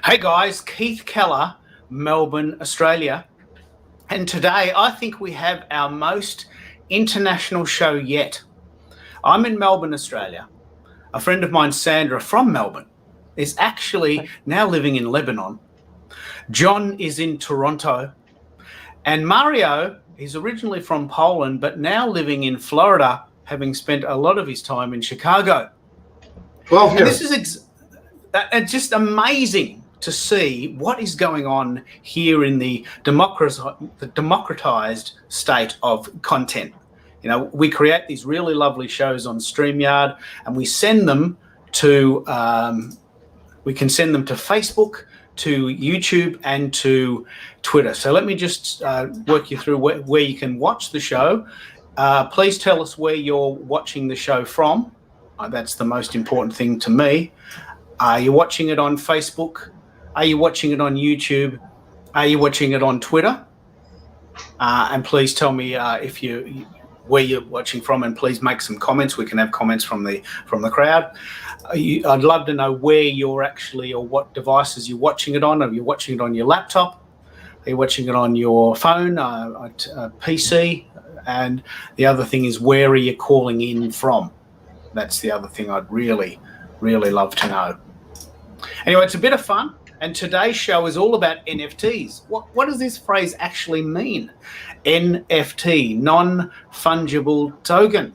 Hey guys, Keith Keller, Melbourne, Australia. And today I think we have our most international show yet. I'm in Melbourne, Australia. A friend of mine, Sandra, from Melbourne, is actually now living in Lebanon. John is in Toronto. And Mario is originally from Poland, but now living in Florida, having spent a lot of his time in Chicago. 12 years. And this is just amazing to see what is going on here in the democratized state of content. You know, we create these really lovely shows on StreamYard, and we send them to Facebook, to YouTube, and to Twitter. So let me just work you through where you can watch the show. Please tell us where you're watching the show from. That's the most important thing to me. Are you watching it on Facebook? Are you watching it on YouTube? Are you watching it on Twitter? And please tell me where you're watching from, and please make some comments. We can have comments from the crowd. I'd love to know where you're actually, or what devices you're watching it on. Are you watching it on your laptop? Are you watching it on your phone, PC? And the other thing is, where are you calling in from? That's the other thing I'd really, really love to know. Anyway, it's a bit of fun, and today's show is all about NFTs. What does this phrase actually mean? NFT, non-fungible token.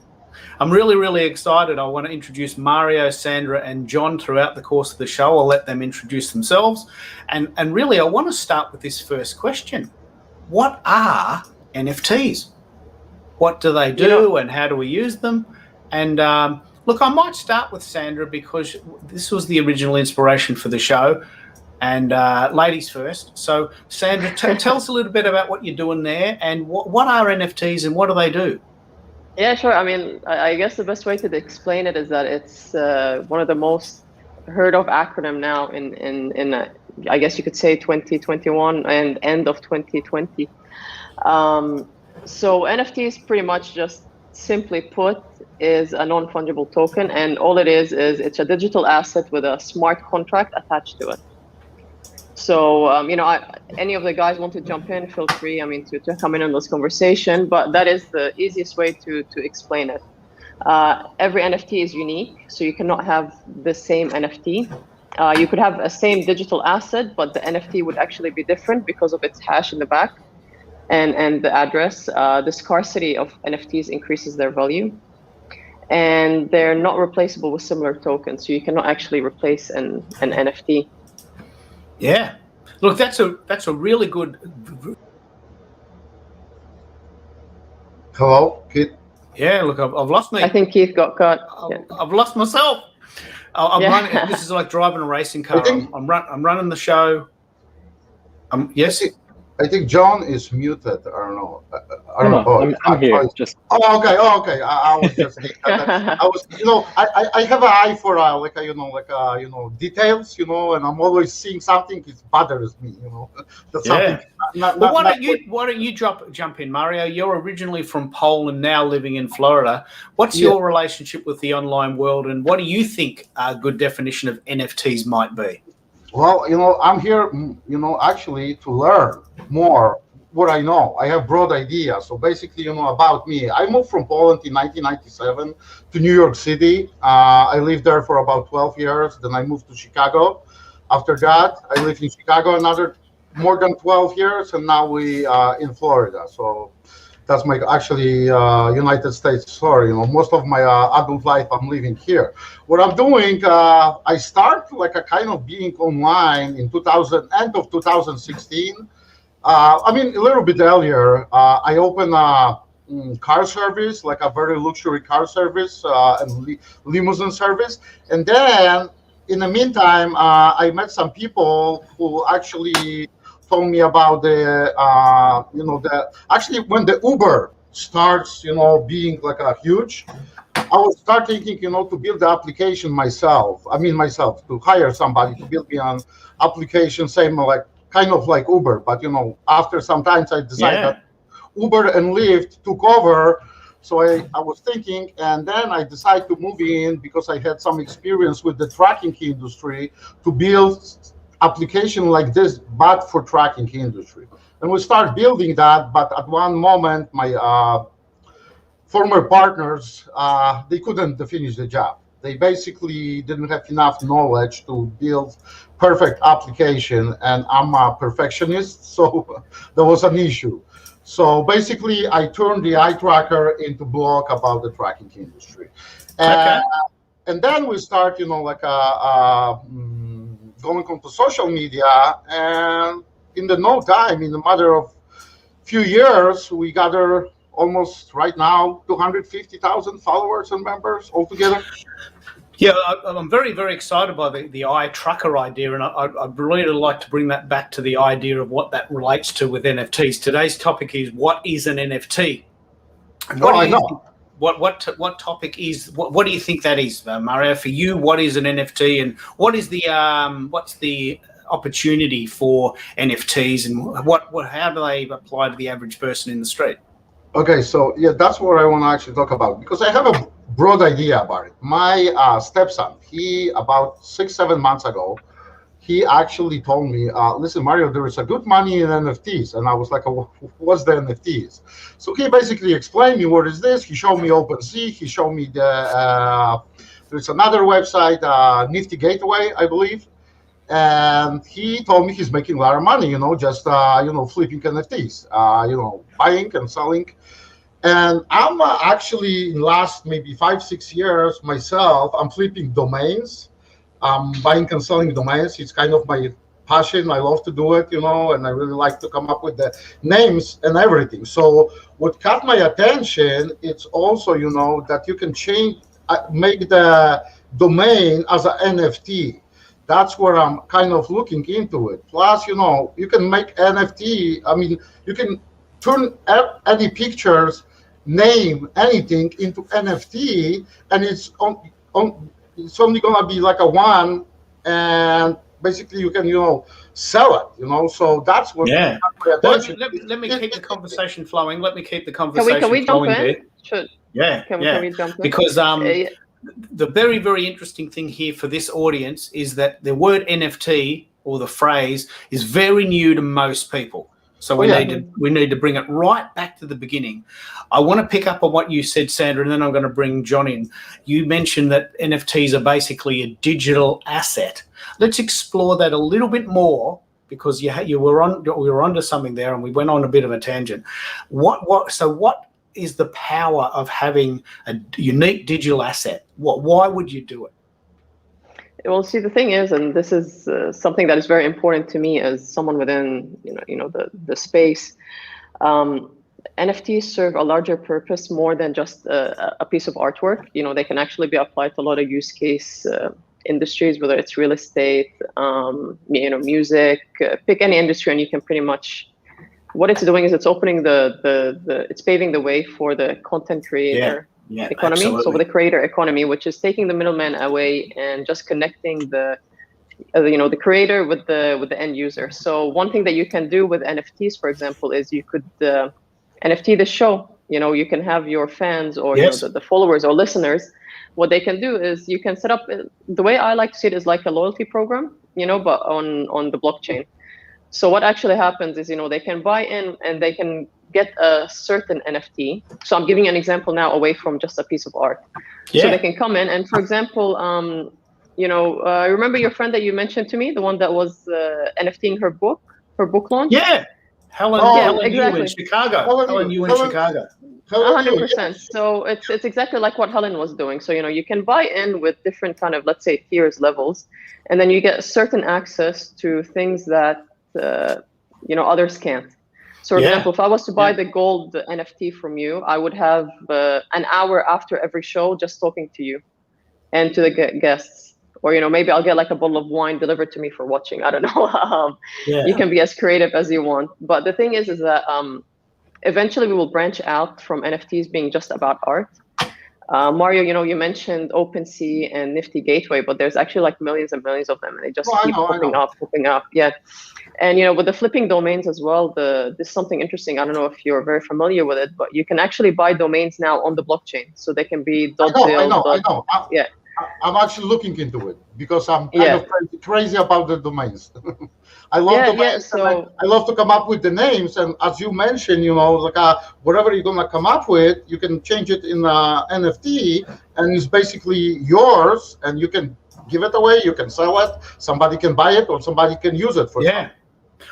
I'm really, really excited. I want to introduce Mario, Sandra, and John throughout the course of the show. I'll let them introduce themselves. And really, I want to start with this first question. What are NFTs? What do they do, and how do we use them? And look, I might start with Sandra, because this was the original inspiration for the show. And ladies first. So, Sandra, tell us a little bit about what you're doing there, and what are NFTs and what do they do? Yeah, sure. I mean, I guess the best way to explain it is that it's one of the most heard of acronym now in I guess you could say 2021 and end of 2020. So NFTs, pretty much, just simply put, is a non-fungible token, and all it is it's a digital asset with a smart contract attached to it. So, any of the guys want to jump in, feel free, to come in on this conversation, but that is the easiest way to explain it. Every NFT is unique, so you cannot have the same NFT. You could have a same digital asset, but the NFT would actually be different because of its hash in the back and the address. The scarcity of NFTs increases their value, and they're not replaceable with similar tokens, so you cannot actually replace an NFT. Yeah, look, that's a really good. Hello, Keith. Yeah, look, I've lost me. I think Keith got cut. I've lost myself. I'm running. This is like driving a racing car. I'm running the show. Yes. I think John is muted. I don't know. I'm here. Just. Oh, okay. I was just. I have an eye for details, and I'm always seeing something. It bothers me, That's something. Well, why don't you jump in, Mario? You're originally from Poland, now living in Florida. What's your relationship with the online world, and what do you think a good definition of NFTs might be? Well, I'm here, actually to learn more what I know. I have broad ideas. So basically, about me. I moved from Poland in 1997 to New York City. I lived there for about 12 years. Then I moved to Chicago. After that, I lived in Chicago another more than 12 years, and now we in Florida. So that's my actually United States story. Most of my adult life I'm living here. What I'm doing, I start like a kind of being online in end of 2016. A little bit earlier, I opened a car service, like a very luxury car service and limousine service. And then in the meantime, I met some people who actually told me about actually when the Uber starts, being like a huge, I would start thinking, to build the application myself, to hire somebody to build me an application, same kind of like Uber. But, after some time I decided that Uber and Lyft took over. So I was thinking, and then I decided to move in because I had some experience with the trucking industry to build application like this, but for tracking industry. And we start building that, but at one moment, my former partners, they couldn't finish the job. They basically didn't have enough knowledge to build perfect application, and I'm a perfectionist, so there was an issue. So basically, I turned the eye tracker into blog about the tracking industry. And then we start, like going onto social media, and in the no time, in a matter of few years, we gather almost right now 250,000 followers and members altogether. Yeah, I'm very, very excited by the eye tracker idea, and I'd really like to bring that back to the idea of what that relates to with NFTs. Today's topic is, what is an NFT? What topic is, what do you think that is, Mario? For you, what is an NFT, and what is the what's the opportunity for NFTs, and how do they apply to the average person in the street? Okay, so yeah, that's what I want to actually talk about, because I have a broad idea about it. My stepson, he about 6-7 months ago, he actually told me, listen, Mario, there is a good money in NFTs. And I was like, what's the NFTs? So he basically explained me, what is this? He showed me OpenSea. He showed me there's another website, Nifty Gateway, I believe. And he told me he's making a lot of money, just, flipping NFTs, buying and selling. And I'm actually, in last maybe 5-6 years myself, I'm flipping domains. Buying and selling domains. It's kind of my passion. I love to do it, and I really like to come up with the names and everything. So what caught my attention, it's also, that you can make the domain as an NFT. That's where I'm kind of looking into it. Plus, you can make NFT. I mean, you can turn any pictures, name, anything into NFT, and it's only gonna be like a one, and basically you can sell it. So that's what. Yeah. Let me keep the conversation flowing. Let me keep the conversation can we flowing jump in? there. Should. Yeah. Can we jump in? Because the very, very interesting thing here for this audience is that the word NFT, or the phrase, is very new to most people. So we need to bring it right back to the beginning. I want to pick up on what you said, Sandra, and then I'm going to bring John in. You mentioned that NFTs are basically a digital asset. Let's explore that a little bit more, because we were onto something there, and we went on a bit of a tangent. What is the power of having a unique digital asset? Why would you do it? Well, see, the thing is, and this is something that is very important to me as someone within the space. NFTs serve a larger purpose more than just a piece of artwork. They can actually be applied to a lot of use case industries, whether it's real estate, music. Pick any industry, and you can pretty much. What it's doing is it's opening it's paving the way for the content creator. Yeah, economy. Absolutely. So the creator economy, which is taking the middleman away and just connecting the creator with the end user. So one thing that you can do with NFTs, for example, is you could NFT the show. You can have your fans or the followers or listeners. What they can do is you can set up. The way I like to see it is like a loyalty program, but on the blockchain. So what actually happens is, they can buy in and they can get a certain NFT. So I'm giving an example now away from just a piece of art. Yeah. So they can come in and, for example, remember your friend that you mentioned to me, the one that was NFTing her book launch? Yeah. Helen exactly. In Chicago. Helen Yu in Chicago. 100%. So it's exactly like what Helen was doing. So, you can buy in with different kind of, let's say, tiers, levels, and then you get certain access to things that, others can't. So, for example, if I was to buy the gold NFT from you, I would have an hour after every show just talking to you and to the guests. Or, maybe I'll get like a bottle of wine delivered to me for watching. I don't know. You can be as creative as you want. But the thing is that eventually we will branch out from NFTs being just about art. Mario, you mentioned OpenSea and Nifty Gateway, but there's actually like millions and millions of them, and they just keep popping up. Yeah. And with the flipping domains as well, this is something interesting. I don't know if you're very familiar with it, but you can actually buy domains now on the blockchain, so they can be I know. I'm actually looking into it because I'm kind of crazy about the domains. I love Yeah, the yeah, bands, and so I love to come up with the names. And as you mentioned, like whatever you're gonna come up with, you can change it in NFT, and it's basically yours, and you can give it away, you can sell it, somebody can buy it, or somebody can use it for Yeah.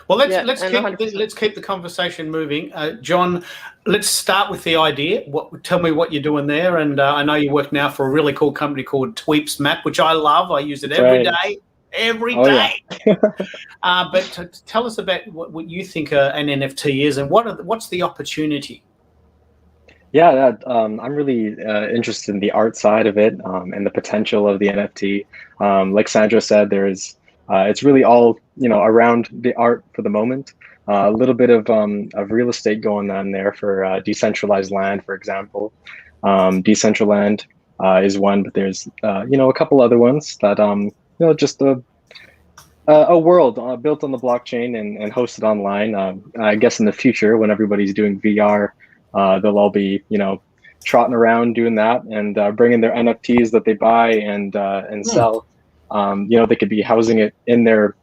Well, yeah, and 100%. let's keep the conversation moving. John, let's start with the idea. Tell me what you're doing there, and I know you work now for a really cool company called Tweeps Map, which I love. I use it every day. Every day. But tell us about what you think an NFT is, and what's the opportunity? Yeah, I'm really interested in the art side of it, and the potential of the NFT. Like Sandra said, it's really all around the art for the moment. A little bit of real estate going on there for decentralized land, for example. Decentraland is one, but there's a couple other ones that just a world built on the blockchain and hosted online. I guess in the future, when everybody's doing VR, they'll all be, trotting around doing that and bringing their NFTs that they buy and sell. They could be housing it in their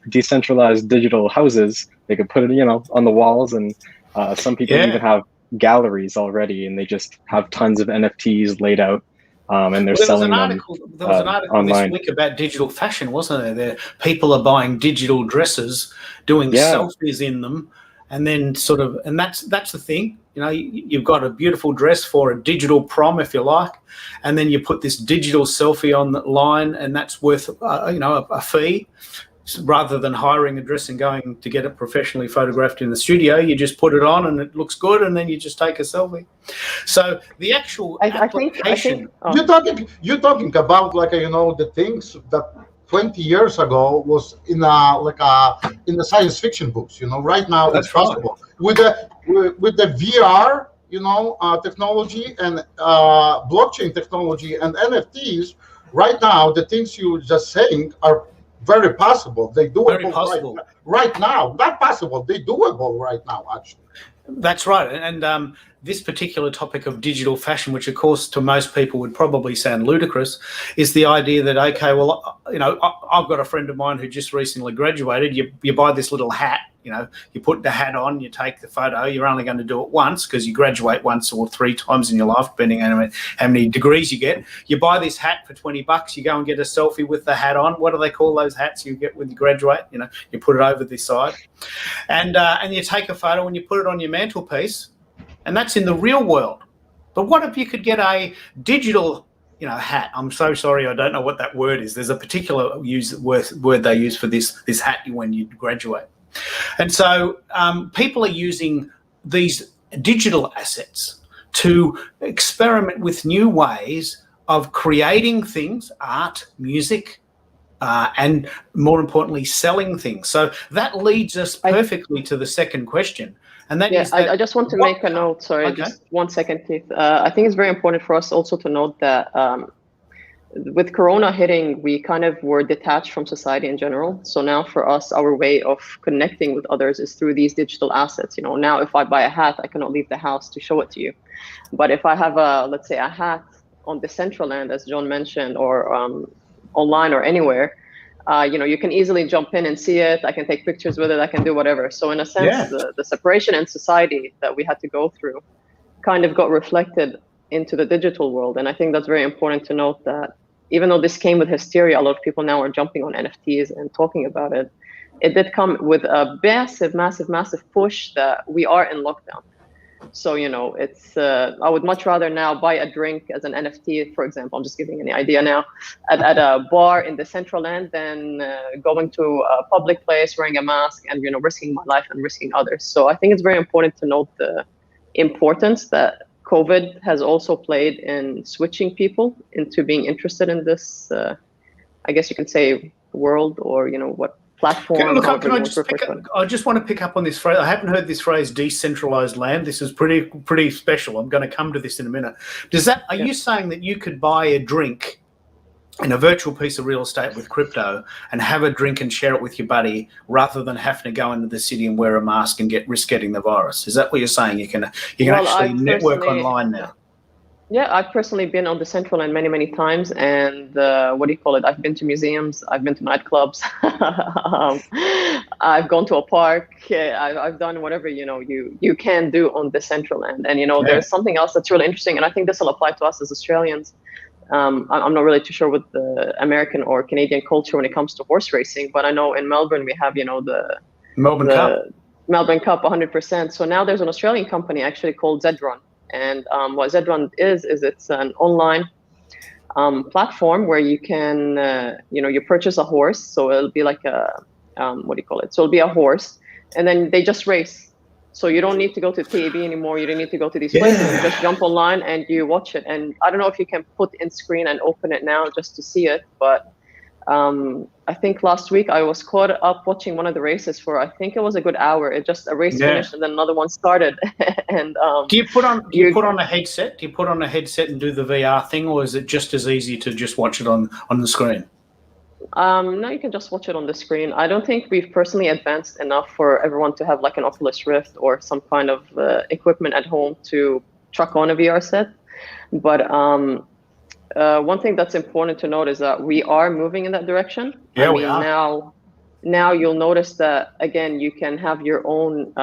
decentralized digital houses. They could put it, on the walls, and some people even have galleries already, and they just have tons of NFTs laid out. And they're selling them. There was an article online this week about digital fashion, wasn't there? People are buying digital dresses, doing selfies in them, and then and that's the thing. You've got a beautiful dress for a digital prom, if you like, and then you put this digital selfie on the line, and that's worth a fee. Rather than hiring a dress and going to get it professionally photographed in the studio, you just put it on and it looks good, and then you just take a selfie. So the actual application. You're talking about the things that 20 years ago was in in the science fiction books. Right now That's it's possible with the VR technology and blockchain technology and NFTs. Right now, the things you just saying are very possible. They doable right now. Not possible. They doable right now, actually. That's right. And this particular topic of digital fashion, which of course to most people would probably sound ludicrous, is the idea that, okay, well, I've got a friend of mine who just recently graduated. You buy this little hat, you put the hat on, you take the photo. You're only going to do it once because you graduate once or 3 times in your life, depending on how many degrees you get. You buy this hat for $20. You go and get a selfie with the hat on. What do they call those hats you get when you graduate? You put it over this side, and you take a photo and you put it on your mantelpiece, and that's in the real world. But what if you could get a digital hat? I'm so sorry, I don't know what that word is. There's a particular word they use for this hat when you graduate. And so people are using these digital assets to experiment with new ways of creating things, art, music, and more importantly, selling things. So that leads us perfectly to the second question. And that is I just want to make a note. Sorry, just 1 second, Keith. I think it's very important for us also to note that with Corona hitting, we kind of were detached from society in general. So now for us, our way of connecting with others is through these digital assets. Now if I buy a hat, I cannot leave the house to show it to you. But if I have let's say a hat on Decentraland, as John mentioned, or online or anywhere, you can easily jump in and see it. I can take pictures with it. I can do whatever. So in a sense, the separation in society that we had to go through kind of got reflected into the digital world. And I think that's very important to note that even though this came with hysteria, a lot of people now are jumping on NFTs and talking about it. It did come with a massive push that we are in lockdown. So, it's I would much rather now buy a drink as an NFT, for example. I'm just giving an idea now, at a bar in the central end than going to a public place wearing a mask and, risking my life and risking others. So I think it's very important to note the importance that COVID has also played in switching people into being interested in this, I guess you can say, world, or, what platform. I just want to pick up on this phrase. I haven't heard this phrase, decentralized land. This is pretty special. I'm going to come to this in a minute. Are you saying that you could buy a drink in a virtual piece of real estate with crypto and have a drink and share it with your buddy, rather than having to go into the city and wear a mask and risk getting the virus? Is that what you're saying? You can actually network online now? Yeah, I've personally been on the Central Land many, many times, and what do you call it? I've been to museums, I've been to nightclubs, um, I've gone to a park. I've done whatever you can do on the Central Land, and Yeah. there's something else that's really interesting, and I think this will apply to us as Australians. I'm not really too sure with the American or Canadian culture when it comes to horse racing, but I know in Melbourne we have Melbourne Cup. the Melbourne Cup 100%. So now there's an Australian company actually called Zedrun. And what Zedrun is it's an online platform where you can, you purchase a horse. So it'll be like what do you call it? So it'll be a horse, and then they just race. So you don't need to go to TAB anymore. You don't need to go to these places. You just jump online and you watch it. And I don't know if you can put in screen and open it now just to see it, but I think last week I was caught up watching one of the races for, I think it was a good hour. It just, a race finished and then another one started. And do you put on a headset? Do you put on a headset and do the VR thing, or is it just as easy to just watch it on the screen? No, you can just watch it on the screen. I don't think we've personally advanced enough for everyone to have like an Oculus Rift or some kind of equipment at home to truck on a VR set. But one thing that's important to note is that we are moving in that direction. Yeah, we are. Now you'll notice that, again, you can have your own,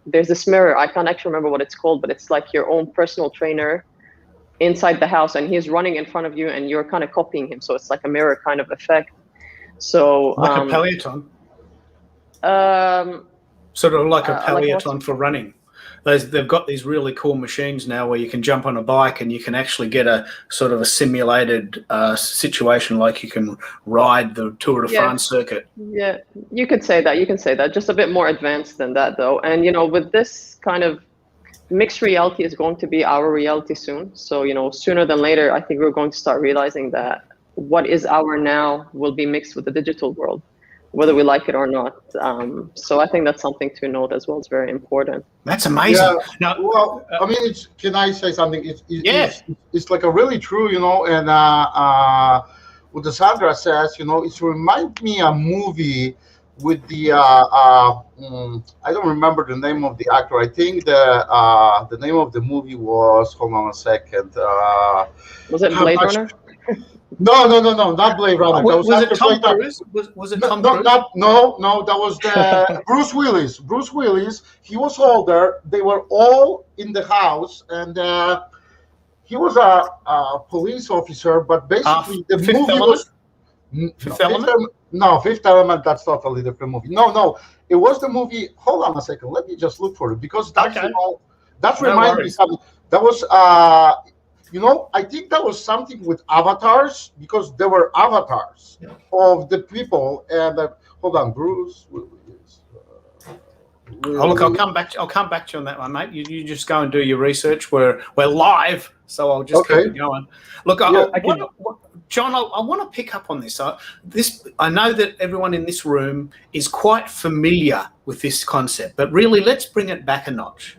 there's this mirror, I can't actually remember what it's called, but it's like your own personal trainer inside the house, and he's running in front of you and you're kind of copying him. So it's like a mirror kind of effect. So like a Peloton? Sort of like a Peloton for running. They've got these really cool machines now where you can jump on a bike and you can actually get a sort of a simulated situation, like you can ride the Tour de France circuit. Yeah, you could say that. You can say that. Just a bit more advanced than that, though. And, with this kind of mixed reality is going to be our reality soon. So, sooner than later, I think we're going to start realizing that what is our now will be mixed with the digital world, whether we like it or not. So I think that's something to note as well. It's very important. That's amazing. Yeah, now, well, I mean, can I say something? It's like a really true, and what the Sandra says, it reminds me a movie with the I don't remember the name of the actor. I think the name of the movie was, hold on a second. Was it Blade Runner? No, not Blade Runner. Was it Tom Cruise? Was it Tom Cruise? No, that was the Bruce Willis. Bruce Willis, he was older. They were all in the house, and he was a police officer, but basically the movie was... Fifth Element? Fifth Element, that's totally different movie. No, it was the movie... Hold on a second. Let me just look for it, because that's, that reminds me something. That was... I think that was something with avatars, because there were avatars of the people. And hold on, Bruce. Look, I'll come back to you on that one, mate. You just go and do your research. We're live, so I'll just keep it going. Look, John, I want to pick up on this. I know that everyone in this room is quite familiar with this concept, but really, let's bring it back a notch.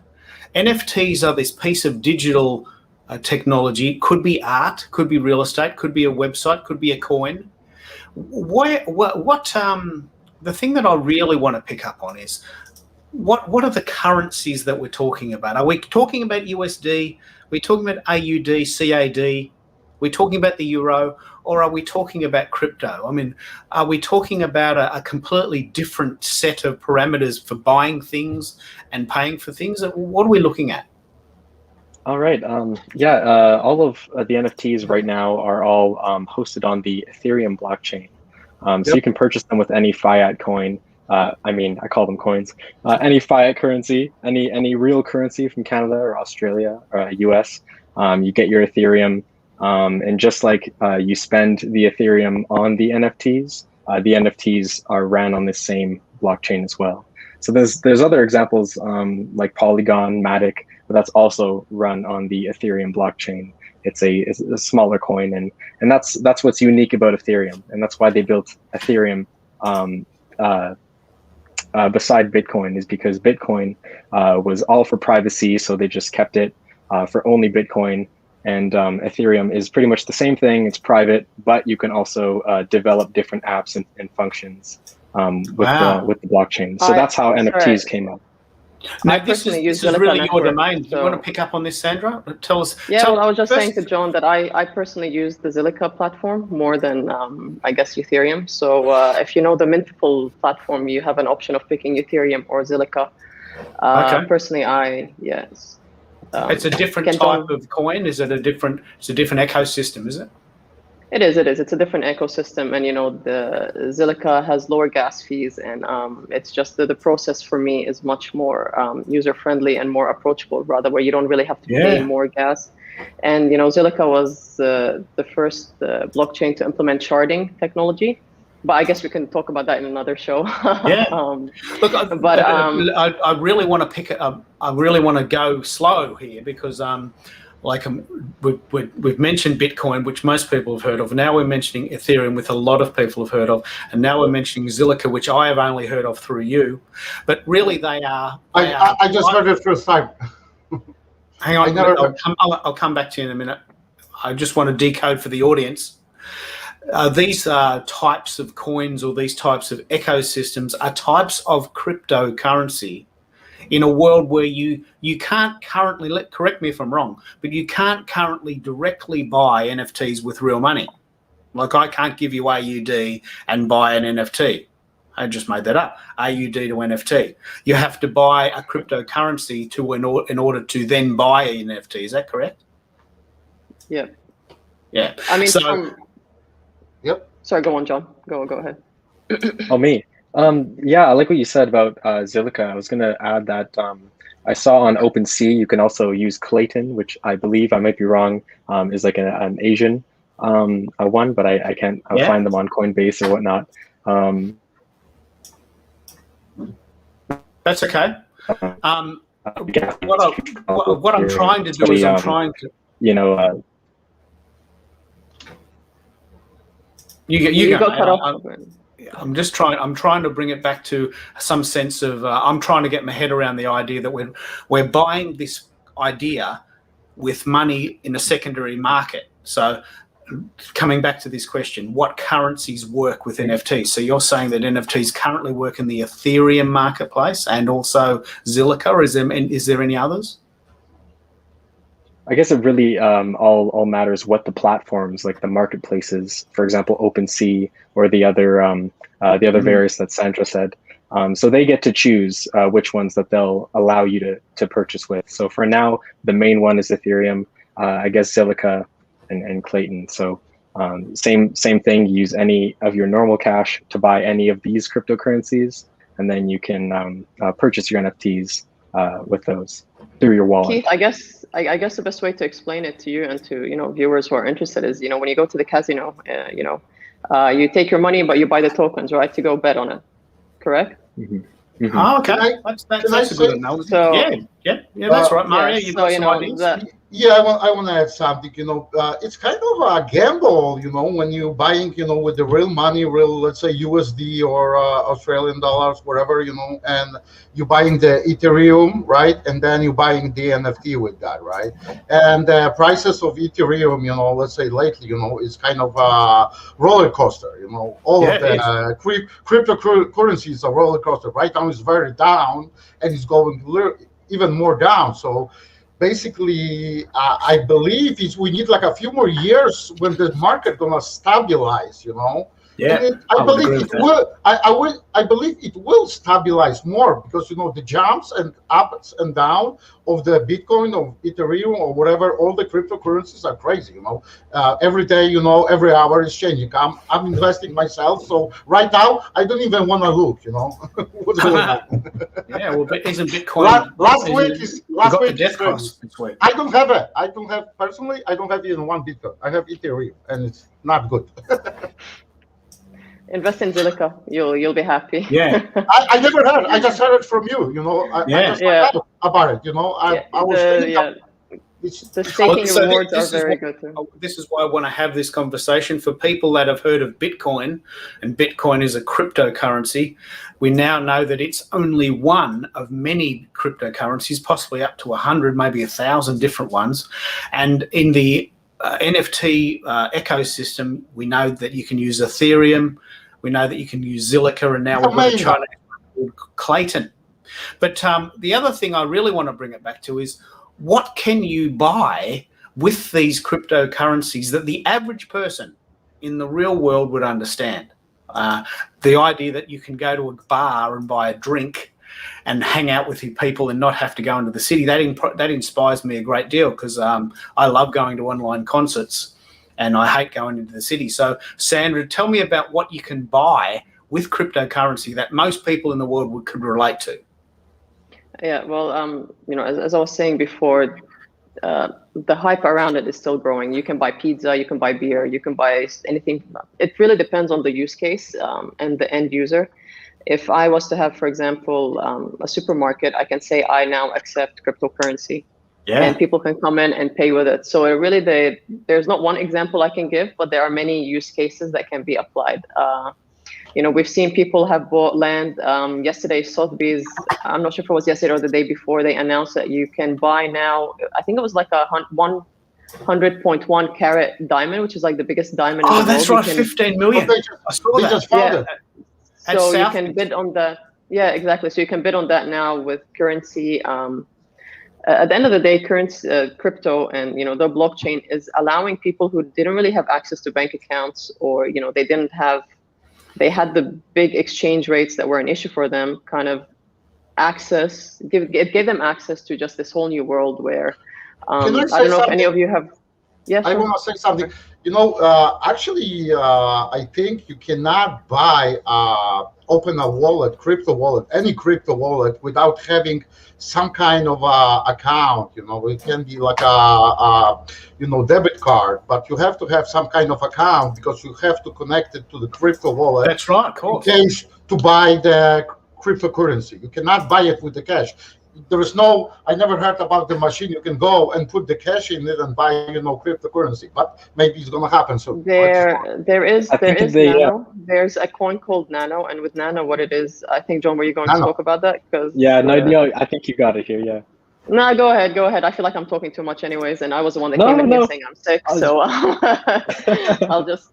NFTs are this piece of digital technology. Could be art, could be real estate, could be a website, could be a coin. The thing that I really want to pick up on is what are the currencies that we're talking about? Are we talking about USD? Are we talking about AUD, CAD? We're talking about the euro, or are we talking about crypto? I mean, are we talking about a completely different set of parameters for buying things and paying for things? What are we looking at? All right. All of the NFTs right now are all hosted on the Ethereum blockchain. So you can purchase them with any fiat coin. I call them coins. Any fiat currency, any real currency from Canada or Australia or US. You get your Ethereum, and just like you spend the Ethereum on the NFTs are ran on this same blockchain as well. So there's other examples like Polygon, Matic, but that's also run on the Ethereum blockchain. It's a smaller coin, and that's what's unique about Ethereum, and that's why they built Ethereum beside Bitcoin, is because Bitcoin was all for privacy, so they just kept it for only Bitcoin. And Ethereum is pretty much the same thing. It's private, but you can also develop different apps and functions with the blockchain. So that's how NFTs came up. Now, this is really Zilliqa your network, domain. Do you want to so- pick up on this, Sandra? Tell us. Yeah, tell well, I was just first- saying to John that I personally use the Zilliqa platform more than, I guess, Ethereum. So if you know the Mintful platform, you have an option of picking Ethereum or Zilliqa. Okay. Personally, yes. It's a different Can type John- of coin. Is it a different? It's a different ecosystem, is it? It is. It's a different ecosystem, and the Zilliqa has lower gas fees, and it's just the process for me is much more user friendly and more approachable. Rather, where you don't really have to pay more gas. And Zilliqa was the first blockchain to implement sharding technology. But I guess we can talk about that in another show. Yeah. Look, I really want to pick it up. I really want to go slow here because we've mentioned Bitcoin, which most people have heard of. Now we're mentioning Ethereum, which a lot of people have heard of, and now we're mentioning Zilliqa, which I have only heard of through you. But really, they are. I just heard it first time. Hang on, I'll come back to you in a minute. I just want to decode for the audience. These types of coins or these types of ecosystems are types of cryptocurrency in a world where you can't currently, correct me if I'm wrong, but you can't currently directly buy NFTs with real money. Like I can't give you AUD and buy an NFT. I just made that up. AUD to NFT. You have to buy a cryptocurrency in order to then buy an NFT. Is that correct? Yeah. Yeah. I mean, Yep. Sorry, go on, John. Go ahead. Oh, me. Yeah, I like what you said about Zilliqa. I was going to add that I saw on OpenSea you can also use Clayton, which I believe, I might be wrong, is like an Asian one, but I can't find them on Coinbase or whatnot. That's okay. What I'm trying to do is I'm trying to, you got cut off. I'm trying to bring it back to some sense of. I'm trying to get my head around the idea that we're buying this idea with money in a secondary market. So, coming back to this question, what currencies work with NFTs? So you're saying that NFTs currently work in the Ethereum marketplace and also Zilliqa. Is there any others? I guess it really all matters what the platforms, like the marketplaces, for example, OpenSea or the other various that Sandra said. So they get to choose which ones that they'll allow you to purchase with. So for now, the main one is Ethereum. I guess Zilliqa and Clayton. So same thing. Use any of your normal cash to buy any of these cryptocurrencies, and then you can purchase your NFTs with those through your wallet. Keith, I guess the best way to explain it to you and to viewers who are interested is when you go to the casino, you take your money but you buy the tokens, right, to go bet on it, correct? Mm-hmm. Mm-hmm. Oh, okay. That's a good analogy. So, yeah, that's right, Mario. You've got some ideas. Yeah, I want to add something. It's kind of a gamble. When you're buying, with the real money, let's say USD or Australian dollars, whatever, and you're buying the Ethereum, right? And then you're buying the NFT with that, right? And the prices of Ethereum, let's say lately, is kind of a roller coaster. All of the cryptocurrency is a roller coaster. Right now it's very down, and it's going even more down. So basically, I believe we need like a few more years when the market gonna stabilize. Yeah, and I believe it will. I believe it will stabilize more because the jumps and ups and down of the Bitcoin, of Ethereum, or whatever, all the cryptocurrencies are crazy. Every day, every hour is changing. I'm investing myself, so right now I don't even want to look. What's going on? Yeah, well, isn't Bitcoin last week is the death cross this week? I don't have it. I don't have personally. I don't have even one Bitcoin. I have Ethereum, and it's not good. Invest in Zilliqa. You'll be happy. Yeah. I never heard. I just heard it from you. I just heard about it. I was thinking. The staking rewards are very good too. This is why I want to have this conversation for people that have heard of Bitcoin, and Bitcoin is a cryptocurrency. We now know that it's only one of many cryptocurrencies, possibly up to 100, maybe 1,000 different ones. And in the NFT ecosystem, we know that you can use Ethereum, we know that you can use Zilliqa, and now we're going to try to Clayton. But the other thing I really want to bring it back to is, what can you buy with these cryptocurrencies that the average person in the real world would understand? The idea that you can go to a bar and buy a drink and hang out with your people and not have to go into the city, that inspires me a great deal, because I love going to online concerts and I hate going into the city. So, Sandra, tell me about what you can buy with cryptocurrency that most people in the world could relate to. Yeah, well, as I was saying before, the hype around it is still growing. You can buy pizza, you can buy beer, you can buy anything. It really depends on the use case and the end user. If I was to have, for example, a supermarket, I can say I now accept cryptocurrency, and people can come in and pay with it. So it really, there's not one example I can give, but there are many use cases that can be applied. We've seen people have bought land. Yesterday, Sotheby's, I'm not sure if it was yesterday or the day before, they announced that you can buy now, I think it was like a 100.1 carat diamond, which is like the biggest diamond in the world. Oh, that's right, 15 million. I saw that. Just found it. So you can bid on that. Yeah, exactly. So you can bid on that now with currency. At the end of the day, crypto and the blockchain is allowing people who didn't really have access to bank accounts, or they had the big exchange rates that were an issue for them, kind of it gave them access to just this whole new world where I don't know if any of you have. Yes, I want to say something. Actually, I think you cannot buy, open a wallet, crypto wallet, any crypto wallet without having some kind of account. It can be like a debit card, but you have to have some kind of account, because you have to connect it to the crypto wallet. That's right, of course. In case to buy the cryptocurrency. You cannot buy it with the cash. I never heard about the machine you can go and put the cash in it and buy, cryptocurrency, but maybe it's going to happen soon. There is Nano. There's a coin called Nano, and with Nano, what it is, I think, John, were you going to talk about that? No, I think you got it here, yeah. No, go ahead. I feel like I'm talking too much anyways, and I was the one that came in here saying I'm sick, so I'll just...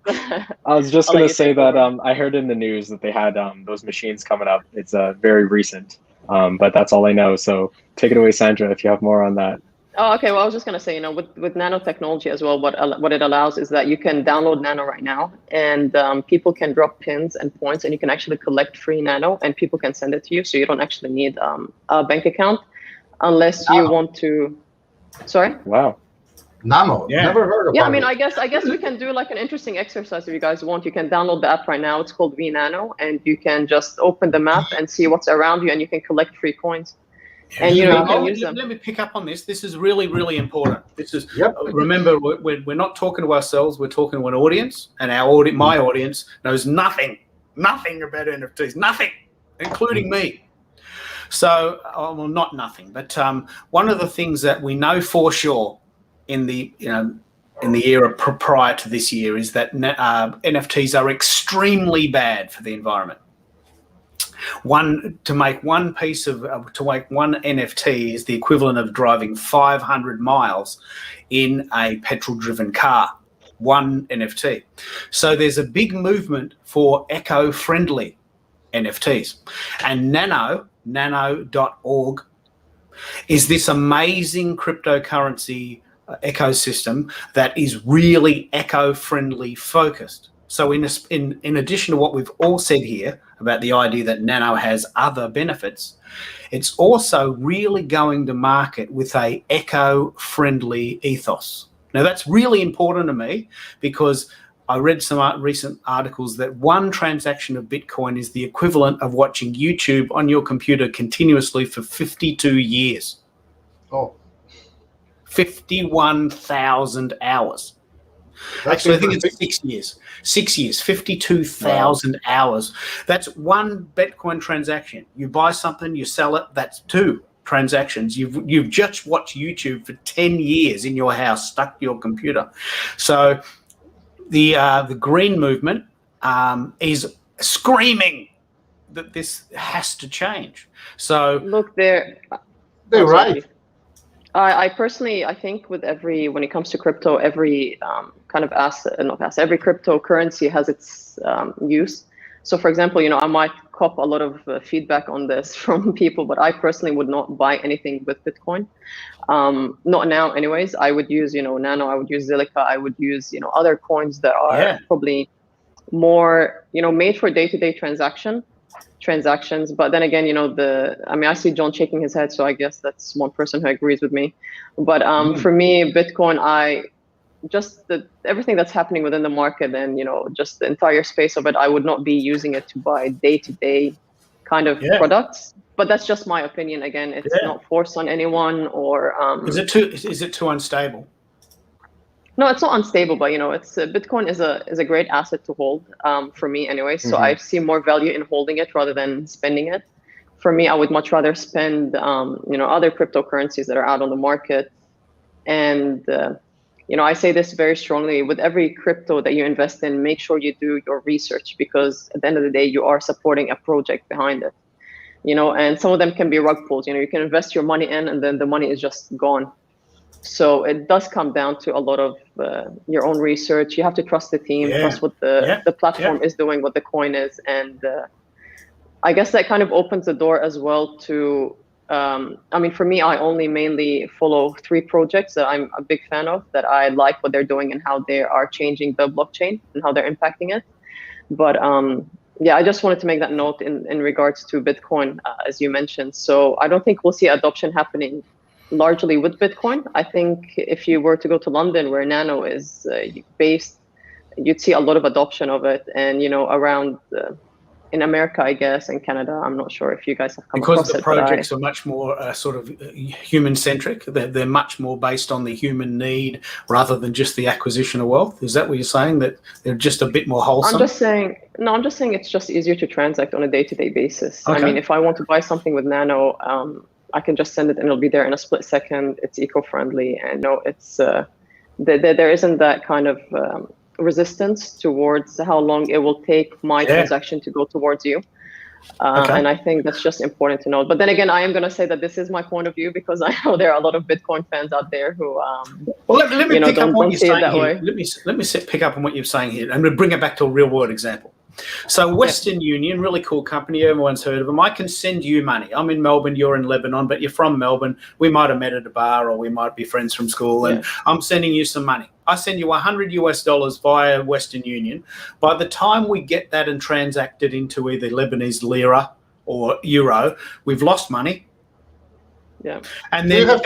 I was just going to say that I heard in the news that they had those machines coming up. It's very recent. But that's all I know. So take it away, Sandra, if you have more on that. Oh, okay. Well, I was just going to say, with nanotechnology as well, what it allows is that you can download Nano right now, and people can drop pins and points, and you can actually collect free Nano, and people can send it to you. So you don't actually need a bank account unless you want to. Sorry? Wow. Nano. Yeah. Never heard of it. Yeah, I guess we can do like an interesting exercise if you guys want. You can download the app right now. It's called vNano, and you can just open the map and see what's around you, and you can collect free coins. And you can use them. Let me pick up on this. This is really, really important. This is remember, we're not talking to ourselves. We're talking to an audience, and my audience knows nothing about NFTs, nothing, including me. So, well, not nothing, but one of the things that we know for sure in the era prior to this year is that NFTs are extremely bad for the environment. To make one NFT is the equivalent of driving 500 miles in a petrol-driven car. One NFT. So there's a big movement for eco-friendly NFTs, and nano.org is this amazing cryptocurrency ecosystem that is really eco-friendly focused. So in addition to what we've all said here about the idea that Nano has other benefits, it's also really going to market with a eco-friendly ethos. Now that's really important to me, because I read some recent articles that one transaction of Bitcoin is the equivalent of watching YouTube on your computer continuously for 52 years. Oh. 51,000 hours. Actually, I think it's 6 years. 6 years, 52,000 hours. That's one Bitcoin transaction. You buy something, you sell it, that's two transactions. You've just watched YouTube for 10 years in your house, stuck to your computer. So the green movement is screaming that this has to change. So look, they're right. I personally, I think when it comes to crypto, every kind of every cryptocurrency has its use. So for example, I might cop a lot of feedback on this from people, but I personally would not buy anything with Bitcoin. Not now, anyways. I would use, Nano. I would use Zilliqa. I would use, other coins that are probably more, made for day-to-day transactions. But then again, I see John shaking his head, so I guess that's one person who agrees with me. But for me, Bitcoin, everything that's happening within the market and just the entire space of it, I would not be using it to buy day-to-day kind of products. But that's just my opinion. Again, it's not forced on anyone. Or is it too unstable? No, it's not unstable, but it's Bitcoin is a great asset to hold for me anyway. So I see more value in holding it rather than spending it. For me, I would much rather spend other cryptocurrencies that are out on the market. And I say this very strongly: with every crypto that you invest in, make sure you do your research, because at the end of the day, you are supporting a project behind it. And some of them can be rug pulls. You can invest your money in, and then the money is just gone. So it does come down to a lot of your own research. You have to trust the team, trust what the platform is doing, what the coin is. And I guess that kind of opens the door as well to, for me, I only mainly follow 3 projects that I'm a big fan of, that I like what they're doing and how they are changing the blockchain and how they're impacting it. But I just wanted to make that note in regards to Bitcoin, as you mentioned. So I don't think we'll see adoption happening largely with Bitcoin. I think if you were to go to London, where Nano is based, you'd see a lot of adoption of it. And around in America, I guess, and Canada, I'm not sure if you guys have come across it. Because the projects are much more sort of human-centric. They're much more based on the human need rather than just the acquisition of wealth. Is that what you're saying, that they're just a bit more wholesome? I'm just saying it's just easier to transact on a day-to-day basis. Okay. If I want to buy something with Nano, I can just send it and it'll be there in a split second. It's eco-friendly, and it's there isn't that kind of resistance towards how long it will take my transaction to go towards you. And I think that's just important to note. But then again, I am going to say that this is my point of view, because I know there are a lot of Bitcoin fans out there who let me pick up what you're saying that here. way. Let me pick up on what you're saying here. I'm going to bring it back to a real world example. So Western Union, really cool company. Everyone's heard of them. I can send you money. I'm in Melbourne, you're in Lebanon, but you're from Melbourne. We might have met at a bar, or we might be friends from school, and I'm sending you some money. I send you $100 via Western Union. By the time we get that and transact it into either Lebanese lira or euro, we've lost money. Yeah. And then you have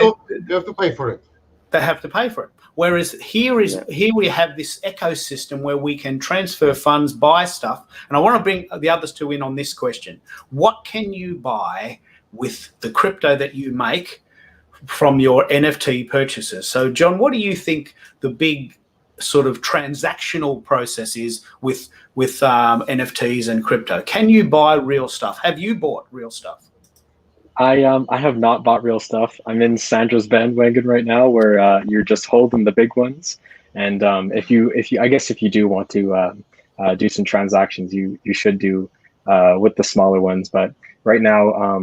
to pay for it. They have to pay for it. Whereas here we have this ecosystem where we can transfer funds, buy stuff. And I want to bring the others two in on this question. What can you buy with the crypto that you make from your NFT purchases? So, John, what do you think the big sort of transactional process is with NFTs and crypto? Can you buy real stuff? Have you bought real stuff? I have not bought real stuff. I'm in Sandra's bandwagon right now, where you're just holding the big ones. And if you do want to do some transactions, you should do with the smaller ones. But right now,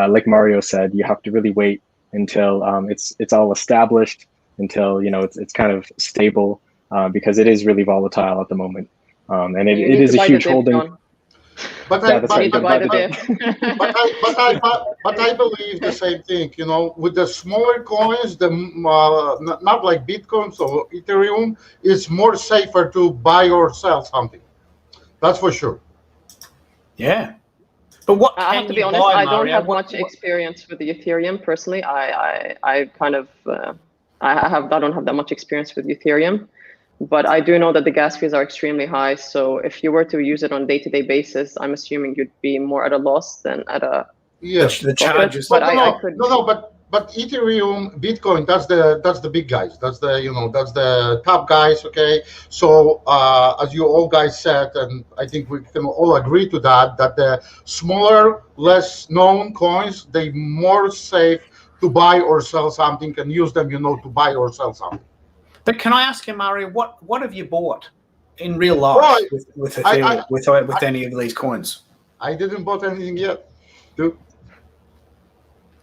like Mario said, you have to really wait until it's all established, until it's kind of stable, because it is really volatile at the moment, and it is a huge holding. But I believe the same thing. With the smaller coins, not like Bitcoin or Ethereum, it's more safer to buy or sell something. That's for sure. Yeah. But what I have to be honest, I don't have much experience with the Ethereum personally. I don't have that much experience with Ethereum, but I do know that the gas fees are extremely high. So if you were to use it on a day-to-day basis, I'm assuming you'd be more at a loss than at a the charges. But but Ethereum, Bitcoin, that's the big guys. That's the top guys. Okay. So as you all guys said, and I think we can all agree to that the smaller, less known coins, they more safe to buy or sell something and use them, to buy or sell something. But can I ask you, Mario, what have you bought in real life with Ethereum, with any of these coins? I didn't bought anything yet, dude.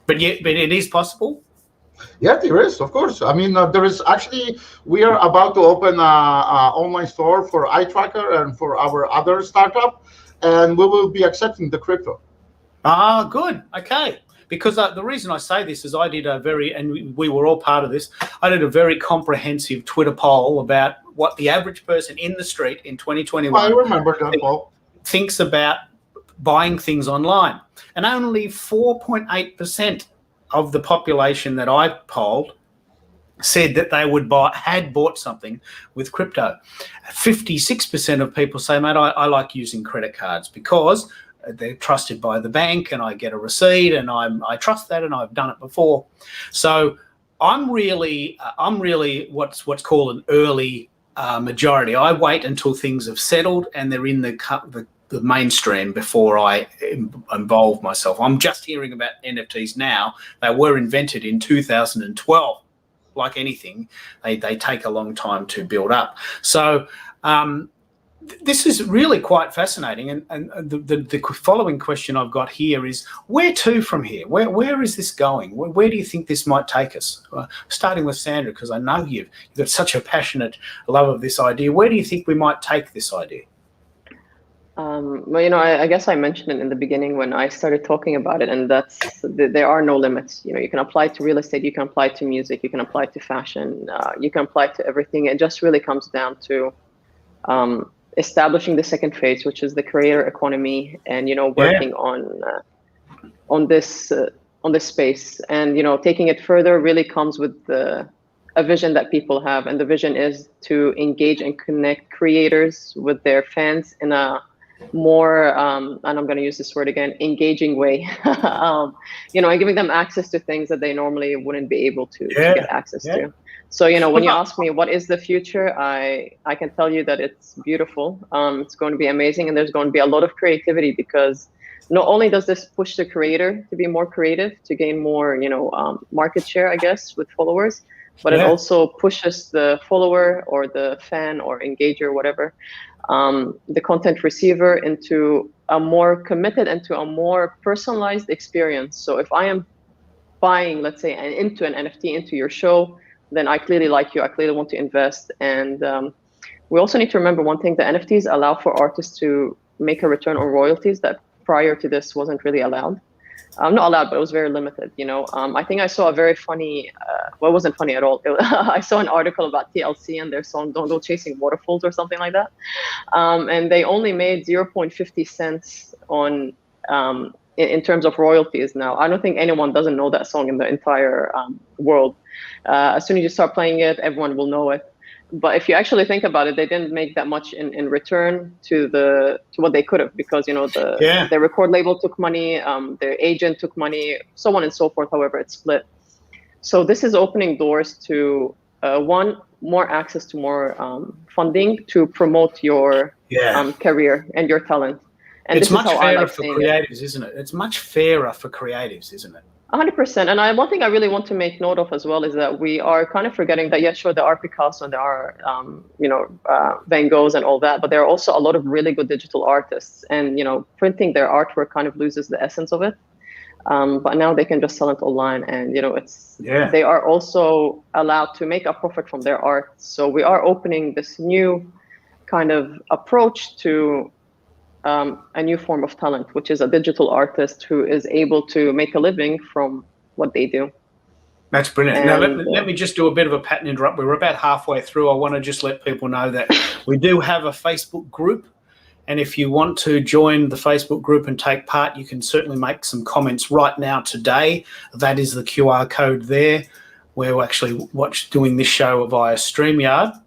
But it is possible? Yeah, there is, of course. I mean, there is actually, we are about to open a online store for iTracker and for our other startup, and we will be accepting the crypto. Ah, good. Okay. Because the reason I say this is I did a very, and we were all part of this, I did a very comprehensive Twitter poll about what the average person in the street in 2021 I remember that, Paul. thinks about buying things online. And only 4.8% of the population that I polled said that they had bought something with crypto. 56% of people say, mate, I like using credit cards because they're trusted by the bank and I get a receipt and I trust that and I've done it before. So I'm really what's called an early majority. I wait until things have settled and they're in the mainstream before I involve myself. I'm just hearing about NFTs now. They were invented in 2012. Like anything, they take a long time to build up. So this is really quite fascinating. And the following question I've got here is, where to from here? Where is this going? Where do you think this might take us? Starting with Sandra, because I know you've got such a passionate love of this idea. Where do you think we might take this idea? Well, I guess I mentioned it in the beginning when I started talking about it, and there are no limits. You can apply to real estate, you can apply to music, you can apply to fashion, you can apply to everything. It just really comes down to establishing the second phase, which is the creator economy, and working on this space, and taking it further really comes with a vision that people have, and the vision is to engage and connect creators with their fans in a more and I'm going to use this word again, engaging way, and giving them access to things that they normally wouldn't be able to get access to. So when you ask me what is the future, I can tell you that it's beautiful. It's going to be amazing, and there's going to be a lot of creativity, because not only does this push the creator to be more creative, to gain more market share, I guess, with followers, but it also pushes the follower or the fan or engager, whatever, the content receiver, into a more committed and to a more personalized experience. So if I am buying, let's say, into an NFT, into your show, then I clearly like you, I clearly want to invest. And we also need to remember one thing: the NFTs allow for artists to make a return on royalties that prior to this wasn't really allowed. Not allowed, but it was very limited. I think I saw a very funny, well, it wasn't funny at all. I saw an article about TLC and their song "Don't Go Chasing Waterfalls" or something like that, and they only made 0.50 cents on in terms of royalties. Now, I don't think anyone doesn't know that song in the entire world. As soon as you start playing it, everyone will know it. But if you actually think about it, they didn't make that much in return to what they could have, because their record label took money, their agent took money, so on and so forth. However, it's split. So this is opening doors to one, more access to more funding to promote your career and your talent. And it's much fairer for creatives, isn't it? It's much fairer for creatives, isn't it? 100%. And one thing I really want to make note of as well is that we are kind of forgetting that, sure, there are Picasso and there are, Van Goghs and all that, but there are also a lot of really good digital artists, and, printing their artwork kind of loses the essence of it. But now they can just sell it online, and, they are also allowed to make a profit from their art. So we are opening this new kind of approach to a new form of talent, which is a digital artist who is able to make a living from what they do. That's brilliant. Now, let me just do a bit of a pattern interrupt. We're about halfway through. I want to just let people know that we do have a Facebook group. And if you want to join the Facebook group and take part, you can certainly make some comments right now today. That is the QR code there. We're actually doing this show via StreamYard.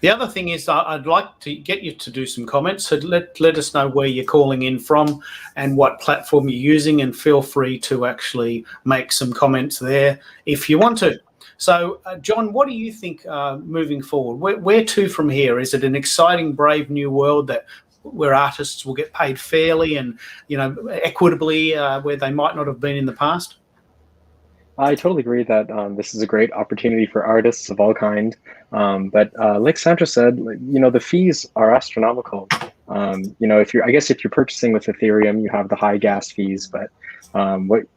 The other thing is I'd like to get you to do some comments. So let us know where you're calling in from and what platform you're using, and feel free to actually make some comments there if you want to. So, John, what do you think moving forward? Where to from here? Is it an exciting, brave new world where artists will get paid fairly and equitably where they might not have been in the past? I totally agree that this is a great opportunity for artists of all kind. But like Sandra said, the fees are astronomical. If you're purchasing with Ethereum, you have the high gas fees. But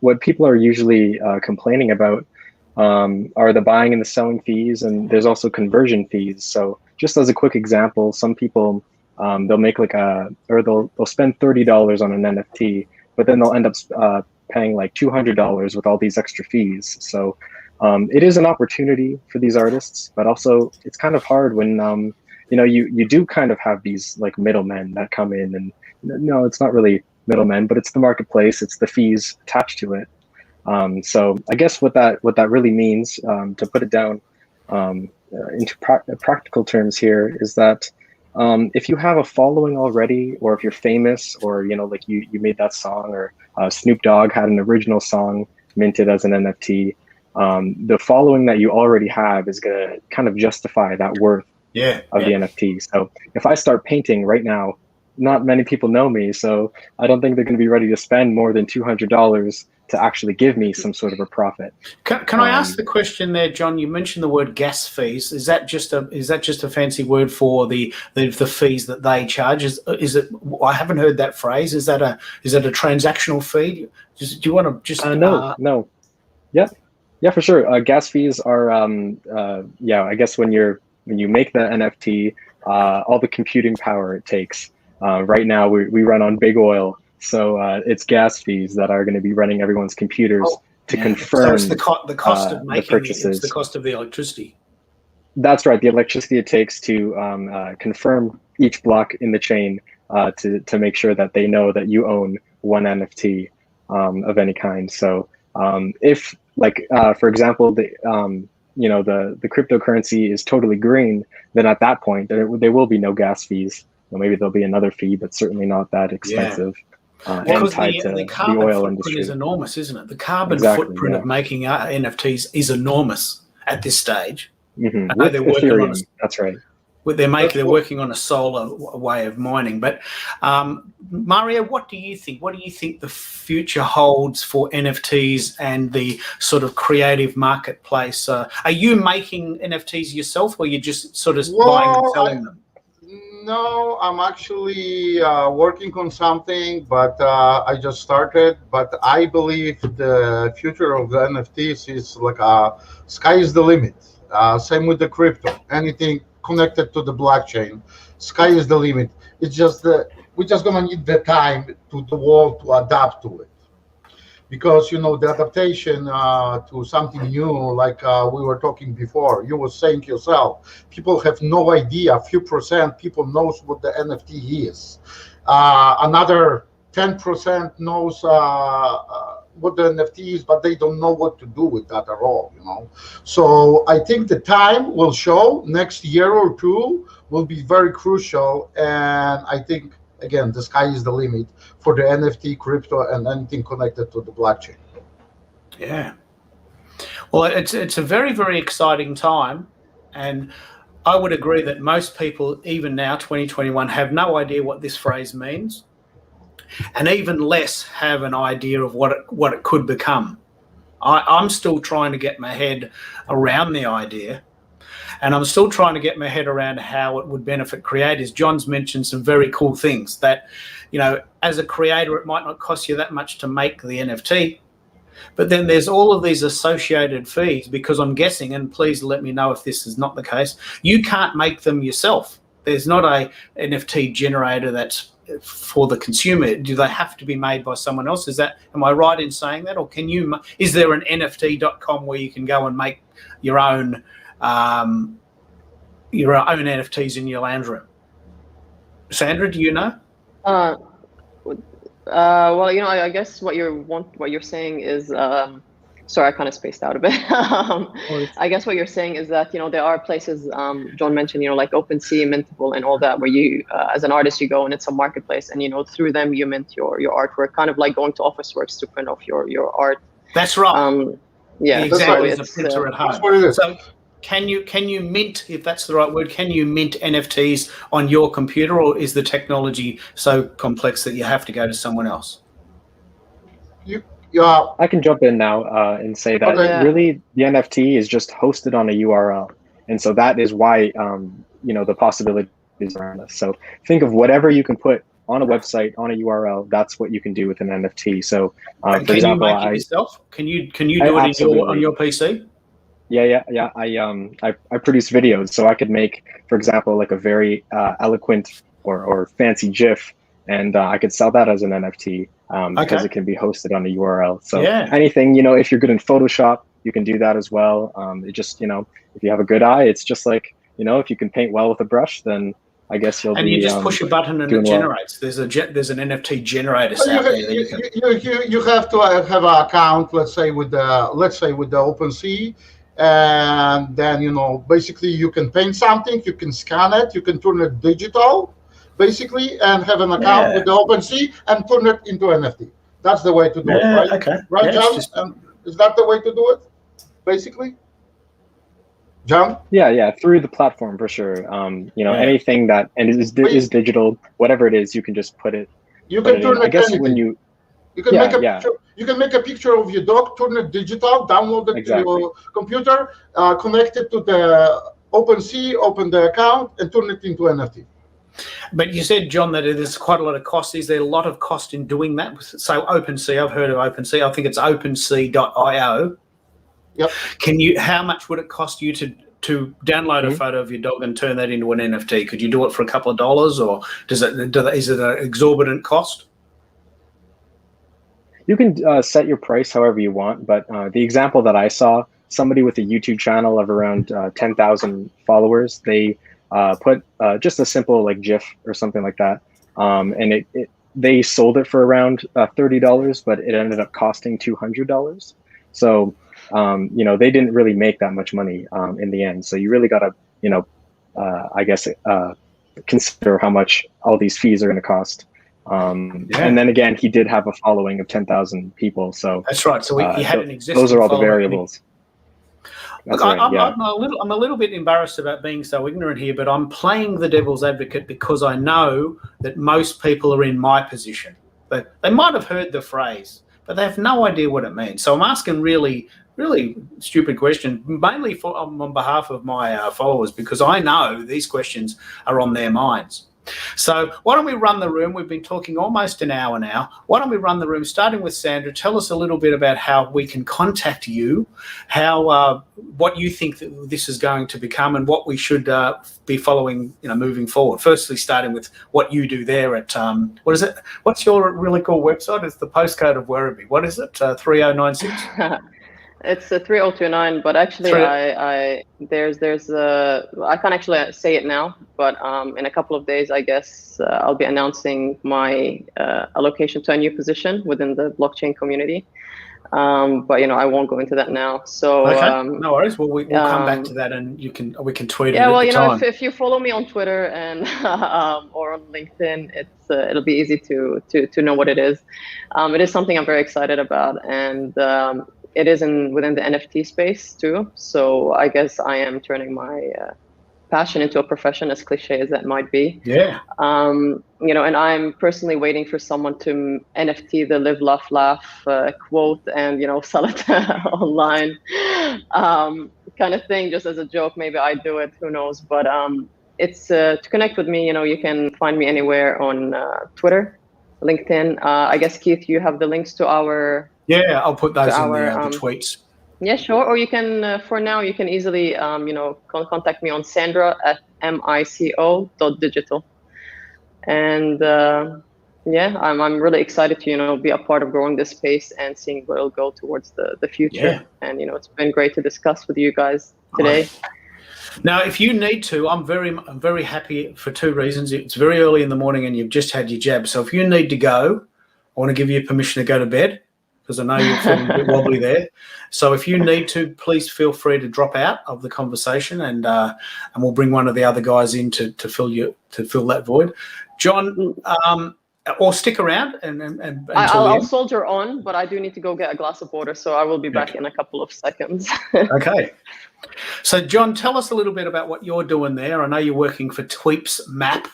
what people are usually complaining about are the buying and the selling fees, and there's also conversion fees. So just as a quick example, some people they'll make like they'll spend $30 on an NFT, but then they'll end up paying like $200 with all these extra fees. So it is an opportunity for these artists, but also it's kind of hard when you do kind of have these like middlemen that come in, and no, it's not really middlemen, but it's the marketplace, it's the fees attached to it. So I guess what that really means, to put it down into practical terms here, is that if you have a following already, or if you're famous, or like you made that song, or Snoop Dogg had an original song minted as an NFT, the following that you already have is going to kind of justify that worth of the NFT. So if I start painting right now, not many people know me, so I don't think they're going to be ready to spend more than $200 to actually give me some sort of a profit. Can I ask the question there, John? You mentioned the word gas fees. Is that just a fancy word for the fees that they charge? Is it? I haven't heard that phrase. Is that a transactional fee? Do you want to just? No. Yeah, for sure. Gas fees are I guess when you make the NFT, all the computing power it takes. Right now we run on big oil. So it's gas fees that are going to be running everyone's computers to confirm. So it's the cost of making the purchases. It's the cost of the electricity. That's right. The electricity it takes to confirm each block in the chain to make sure that they know that you own one NFT of any kind. So if, like, for example, the cryptocurrency is totally green, then at that point there will be no gas fees. Well, maybe there'll be another fee, but certainly not that expensive. Because the carbon oil footprint industry is enormous, isn't it? The carbon Exactly, footprint yeah. of making NFTs is enormous at this stage. Mm-hmm. I know they're working on Ethereum, that's right. they're working on a solar way of mining. But Mario, what do you think? What do you think the future holds for NFTs and the sort of creative marketplace? Are you making NFTs yourself, or are you just sort of buying and selling them? No, I'm actually working on something, but I just started. But I believe the future of the NFTs is like sky is the limit. Same with the crypto. Anything connected to the blockchain, sky is the limit. It's just that we're just gonna need the time to the world to adapt to it. Because the adaptation to something new, like we were talking before, you were saying yourself, people have no idea. A few percent people knows what the NFT is. Another 10% knows what the NFT is, but they don't know what to do with that at all. So I think the time will show. Next year or two will be very crucial, and I think, again, the sky is the limit for the NFT, crypto, and anything connected to the blockchain. Yeah. Well, it's a very, very exciting time, and I would agree that most people, even now, 2021, have no idea what this phrase means, and even less have an idea of what it could become. I'm still trying to get my head around the idea. And I'm still trying to get my head around how it would benefit creators. John's mentioned some very cool things that, as a creator, it might not cost you that much to make the NFT. But then there's all of these associated fees, because I'm guessing, and please let me know if this is not the case, you can't make them yourself. There's not a NFT generator that's for the consumer. Do they have to be made by someone else? Am I right in saying that? Or is there an NFT.com where you can go and make your own NFTs in your lounge room? Sandra, do you know? Well, I guess what you're saying is, sorry, I kind of spaced out a bit. I guess what you're saying is that there are places John mentioned, like OpenSea, Mintable, and all that, where you, as an artist, you go and it's a marketplace, and through them you mint your artwork, kind of like going to Officeworks to print off your art. That's right. Yeah, exactly. so It's a printer at home. That's what it is. So can you mint, if that's the right word, can you mint NFTs on your computer, or is the technology so complex that you have to go to someone else? I can jump in now and say that really the NFT is just hosted on a URL. And so that is why, the possibilities around this. So think of whatever you can put on a website, on a URL, that's what you can do with an NFT. So for example, you make it yourself? Can you do it on your PC? Yeah. I produce videos, so I could make, for example, like a very eloquent or fancy GIF, and I could sell that as an NFT because Okay. it can be hosted on a URL. So Yeah. anything, if you're good in Photoshop, you can do that as well. It just, if you have a good eye, it's just like, if you can paint well with a brush, then I guess you'll And you be just push a button and it doing well. generates. There's an NFT generator Well, out there that you can. you have to have an account, let's say with the OpenSea, and then basically you can paint something, you can scan it, you can turn it digital, basically, and have an account Yeah. with the OpenSea and turn it into NFT. That's the way to do it, Yeah. right? Okay. Right, Yeah, it's John? just Is that the way to do it, basically, John? Yeah, through the platform for sure. yeah. Anything that and is digital, whatever it is, you can just put it You can in. turn I it guess when anything. you You can Yeah, make a yeah, picture. You can make a picture of your dog, turn it digital, download it to exactly. your computer, connect it to the OpenSea, open the account, and turn it into NFT. But you said, John, that there's quite a lot of cost. Is there a lot of cost in doing that? So OpenSea, I've heard of OpenSea. I think it's OpenSea.io. Yep. How much would it cost you to download a photo of your dog and turn that into an NFT? Could you do it for a couple of dollars, or is it an exorbitant cost? You can set your price however you want, but the example that I saw, somebody with a YouTube channel of around 10,000 followers, they put just a simple like GIF or something like that, and they sold it for around $30, but it ended up costing $200. So they didn't really make that much money in the end. So you really got to I guess consider how much all these fees are going to cost. And then again, he did have a following of 10,000 people. So that's right. So he had an existing. Those are all the following. variables. Look, right, I'm a little bit embarrassed about being so ignorant here, but I'm playing the devil's advocate because I know that most people are in my position. They might have heard the phrase, but they have no idea what it means. So I'm asking really, really stupid questions, mainly on behalf of my followers, because I know these questions are on their minds. So why don't we run the room? We've been talking almost an hour now. Why don't we run the room, starting with Sandra? Tell us a little bit about how we can contact you, what you think that this is going to become, and what we should be following, moving forward. Firstly, starting with what you do there at what is it? What's your really cool website? It's the postcode of Werribee. What is it? 3096. It's a 3029, but actually I can't actually say it now, but in a couple of days, I guess I'll be announcing my allocation to a new position within the blockchain community. But I won't go into that now. So okay, no worries. Well, we'll come back to that, and we can tweet it. Yeah, well, at the time. if you follow me on Twitter and or on LinkedIn, it'll be easy to know what it is. It is something I'm very excited about, and it is within the NFT space too. So I guess I am turning my passion into a profession, as cliche as that might be. Yeah. And I'm personally waiting for someone to NFT the live, laugh, laugh quote and, sell it online kind of thing, just as a joke. Maybe I do it, who knows? But it's to connect with me, you can find me anywhere on Twitter, LinkedIn. I guess, Keith, you have the links to our... Yeah, I'll put those in the tweets. Yeah, sure. Or you can, for now, you can easily, contact me on sandra@mico.digital. And I'm really excited to, be a part of growing this space and seeing where it'll go towards the future. Yeah. And, it's been great to discuss with you guys today. Now, if you need to, I'm very happy for two reasons. It's very early in the morning and you've just had your jab. So if you need to go, I want to give you permission to go to bed, because I know you're feeling a bit wobbly there. So if you need to, please feel free to drop out of the conversation, and we'll bring one of the other guys in to fill that void. John, or stick around and I'll soldier on, but I do need to go get a glass of water, so I will be back in a couple of seconds. Okay. So John, tell us a little bit about what you're doing there. I know you're working for Tweeps Map,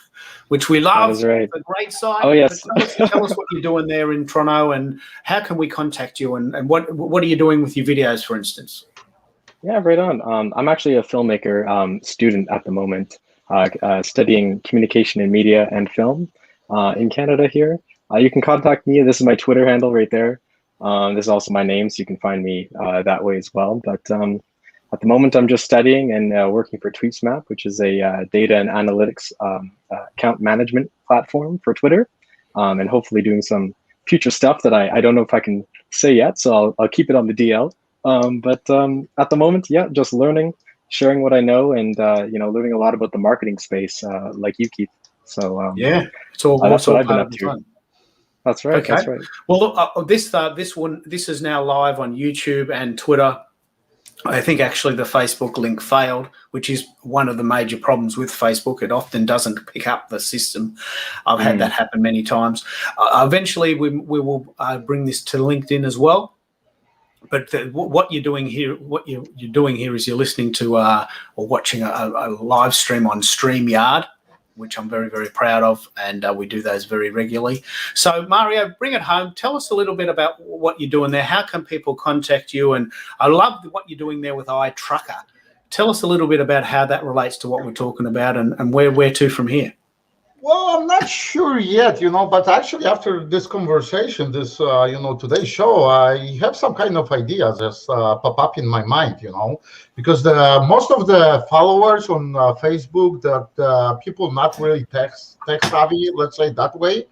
which we love. That is right. It's a great site. Oh, yes. Tell us what you're doing there in Toronto, and how can we contact you, and what are you doing with your videos, for instance? Yeah, right on. I'm actually a filmmaker student at the moment, studying communication and media and film in Canada here. You can contact me. This is my Twitter handle right there. This is also my name, so you can find me that way as well. But At the moment, I'm just studying and working for TweetsMap, which is a data and analytics account management platform for Twitter, and hopefully doing some future stuff that I don't know if I can say yet, so I'll keep it on the DL. But at the moment, yeah, just learning, sharing what I know, and learning a lot about the marketing space, like you, Keith. So yeah, it's all that's what I've been part up of the to. fun. That's right. Okay. That's right. Well, look, this is now live on YouTube and Twitter. I think actually the Facebook link failed, which is one of the major problems with Facebook. It often doesn't pick up the system. I've had that happen many times. Eventually, we will bring this to LinkedIn as well. But what you're doing here, is you're listening to or watching a live stream on StreamYard, which I'm very, very proud of, and we do those very regularly. So, Mario, bring it home. Tell us a little bit about what you're doing there. How can people contact you? And I love what you're doing there with iTrucker. Tell us a little bit about how that relates to what we're talking about and where to from here. Well, I'm not sure yet, but actually after this conversation, this, today's show, I have some kind of ideas just pop up in my mind, because most of the followers on Facebook, that people not really tech savvy, let's say that way,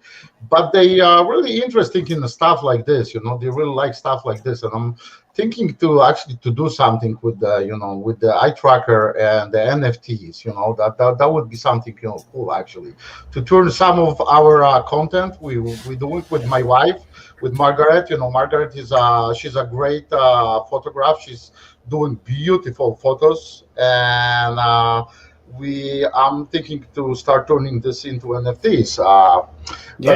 but they are really interested in the stuff like this, they really like stuff like this. And I'm thinking to do something with the eye tracker and the NFTs, that would be something, cool actually, to turn some of our content. We do it with my wife, with Margaret. Margaret is she's a great photographer. She's doing beautiful photos, and I'm thinking to start turning this into NFTs.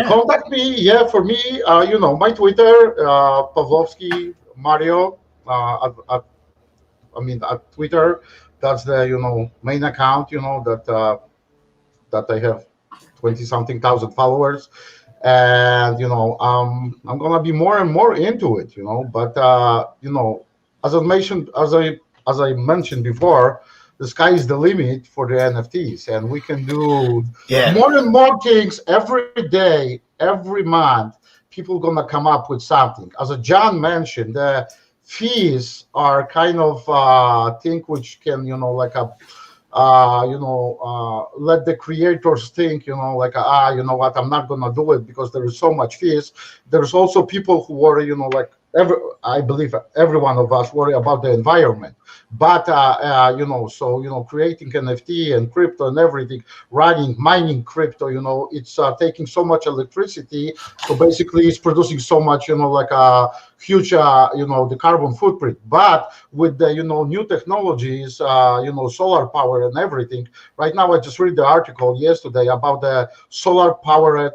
Contact me. For me, my Twitter, Pavlovsky Mario, at Twitter. That's the main account. That I have 20-something thousand followers, and I'm gonna be more and more into it. But as I mentioned before, the sky is the limit for the NFTs, and we can do more and more things every day, every month. People gonna come up with something. As John mentioned, the fees are kind of thing which can, let the creators think, you know what, I'm not gonna do it because there is so much fees. There's also people who worry, I believe every one of us worry about the environment. But creating NFT and crypto and everything, mining crypto, it's taking so much electricity. So basically, it's producing so much, a huge, the carbon footprint. But with the, new technologies, solar power and everything. Right now, I just read the article yesterday about the solar powered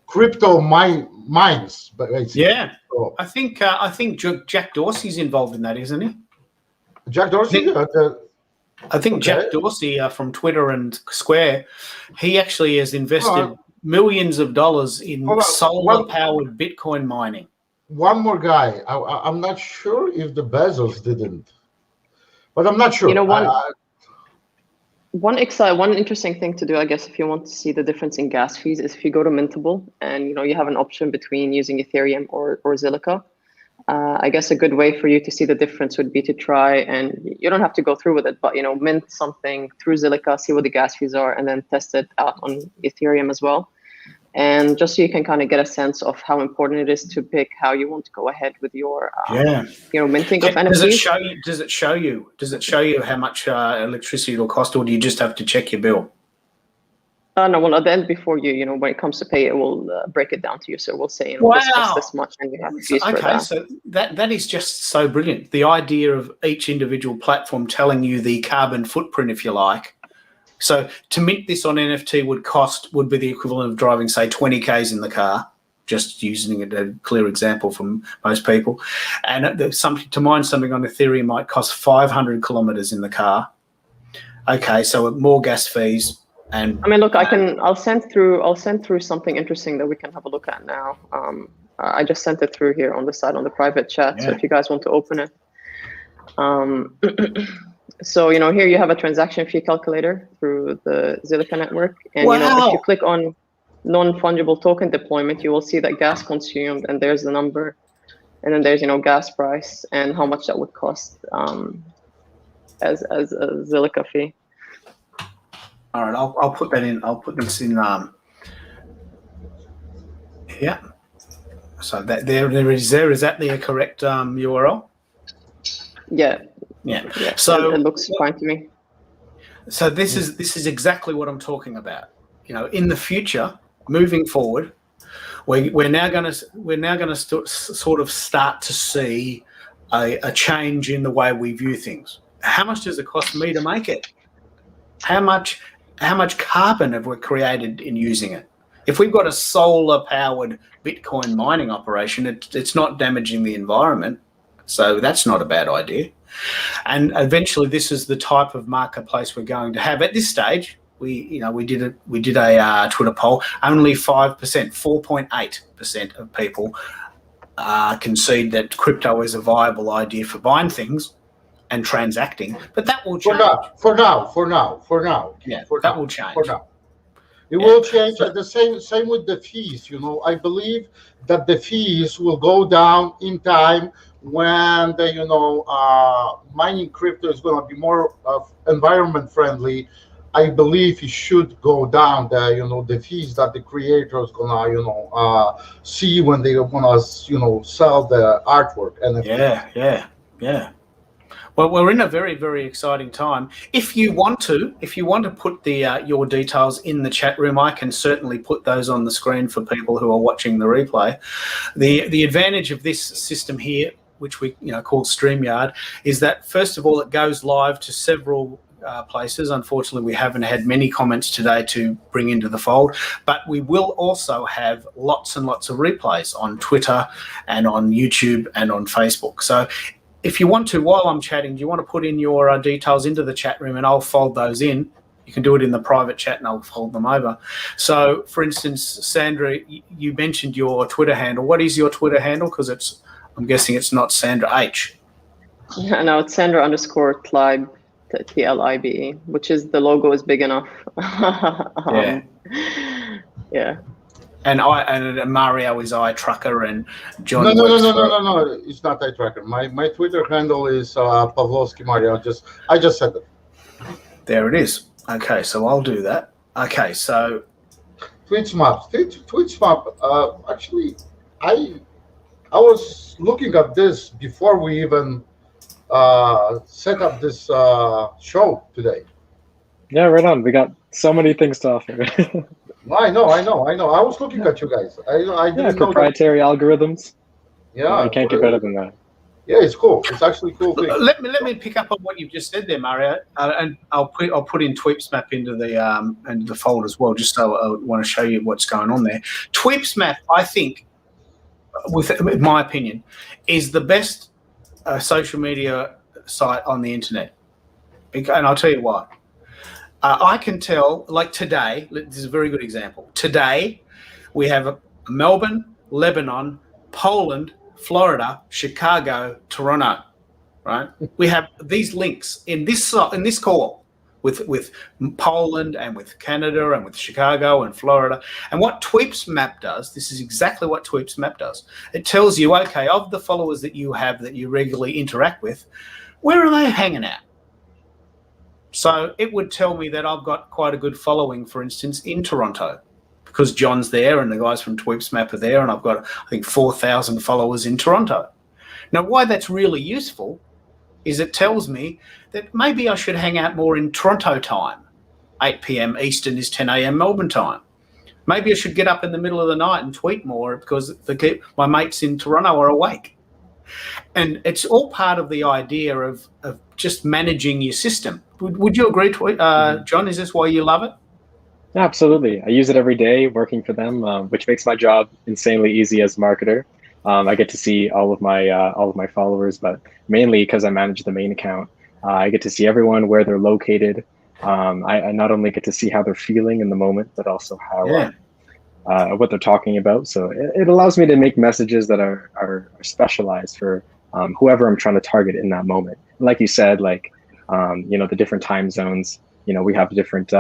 crypto mines, basically. Yeah, so, I think Jack Dorsey's involved in that, isn't he? Jack Dorsey. I think Jack Dorsey from Twitter and Square, he actually has invested millions of dollars in solar-powered Bitcoin mining. One more guy. I'm not sure if the Bezos didn't, but I'm not sure. One interesting thing to do, I guess, if you want to see the difference in gas fees, is if you go to Mintable and you have an option between using Ethereum or Zilliqa. I guess a good way for you to see the difference would be to try, and you don't have to go through with it, but mint something through Zilliqa, see what the gas fees are, and then test it out on Ethereum as well. And just so you can kind of get a sense of how important it is to pick how you want to go ahead with your minting of NFTs. Does it show you how much electricity it'll cost, or do you just have to check your bill? No, well, at the end, before when it comes to pay, it will break it down to you. So we'll say, this costs this much, and you have fees for that. Okay, so that is just so brilliant. The idea of each individual platform telling you the carbon footprint, if you like. So to mint this on NFT would be the equivalent of driving, say, 20 Ks in the car, just using a clear example from most people. And to mine something on Ethereum might cost 500 kilometers in the car. Okay, so more gas fees. And I mean, look, I'll send through something interesting that we can have a look at now. I just sent it through here on the side on the private chat. Yeah. So if you guys want to open it. So, here you have a transaction fee calculator through the Zilliqa network. And, if you click on non-fungible token deployment, you will see that gas consumed, and there's the number. and then there's gas price and how much that would cost as a Zilliqa fee. All right, I'll put that in. I'll put this in. Yeah. So that is that the correct URL? Yeah. Yeah. So it looks fine to me. So this is exactly what I'm talking about. In the future, moving forward, we're now going to sort of start to see a change in the way we view things. How much does it cost me to make it? How much carbon have we created in using it? If we've got a solar-powered Bitcoin mining operation, it's not damaging the environment, so that's not a bad idea. And eventually, this is the type of marketplace we're going to have. At this stage, we did a Twitter poll. Only 5%, 4.8% of people concede that crypto is a viable idea for buying things and transacting. But that will change. For now. Yeah, For that now, will change. For now. It will change. The same with the fees. I believe that the fees will go down in time when the mining crypto is going to be more environment friendly. I believe it should go down. The fees that the creator is gonna see when they wanna sell the artwork. And Yeah. Well, we're in a very, very exciting time. If you want to put your details in the chat room, I can certainly put those on the screen for people who are watching the replay. The advantage of this system here, which we call StreamYard, is that first of all it goes live to several places. Unfortunately, we haven't had many comments today to bring into the fold, but we will also have lots and lots of replays on Twitter and on YouTube and on Facebook. So if you want to, while I'm chatting, do you want to put in your details into the chat room and I'll fold those in? You can do it in the private chat and I'll fold them over. So, for instance, Sandra, you mentioned your Twitter handle. What is your Twitter handle? Because I'm guessing it's not Sandra H. No, it's Sandra_Tlibe, Tlibe, which is the logo is big enough. Yeah. And Mario is iTrucker and John. No. It's not iTrucker. My Twitter handle is Pavlovsky Mario. I just said it. There it is. Okay, so I'll do that. Okay, so Tweetsmap. Actually, I was looking at this before we even set up this show today. Yeah, right on. We got so many things to offer. I know. I was looking at you guys. I didn't know proprietary algorithms. Yeah, you can't get better than that. Yeah, it's cool. It's actually cool thing. Let me pick up on what you've just said there, Mario, and I'll put in Tweepsmap into the fold as well, just so I want to show you what's going on there. Tweepsmap, I think, in my opinion, is the best social media site on the internet, and I'll tell you why. I can tell, like today, this is a very good example. Today, we have Melbourne, Lebanon, Poland, Florida, Chicago, Toronto, right? We have these links in this call with Poland and with Canada and with Chicago and Florida. And what Tweepsmap does, this is exactly what Tweepsmap does. It tells you, okay, of the followers that you have that you regularly interact with, where are they hanging out? So it would tell me that I've got quite a good following, for instance, in Toronto, because John's there and the guys from Tweepsmap are there, and I've got, I think, 4,000 followers in Toronto. Now, why that's really useful is it tells me that maybe I should hang out more in Toronto time. 8 p.m. Eastern is 10 a.m. Melbourne time. Maybe I should get up in the middle of the night and tweet more because my mates in Toronto are awake. And it's all part of the idea of just managing your system. Would you agree, John? Is this why you love it? Absolutely. I use it every day working for them, which makes my job insanely easy as a marketer. I get to see all of my followers, but mainly because I manage the main account, I get to see everyone where they're located. I not only get to see how they're feeling in the moment, but also how what they're talking about. So it allows me to make messages that are specialized for whoever I'm trying to target in that moment. And like you said, the different time zones. We have different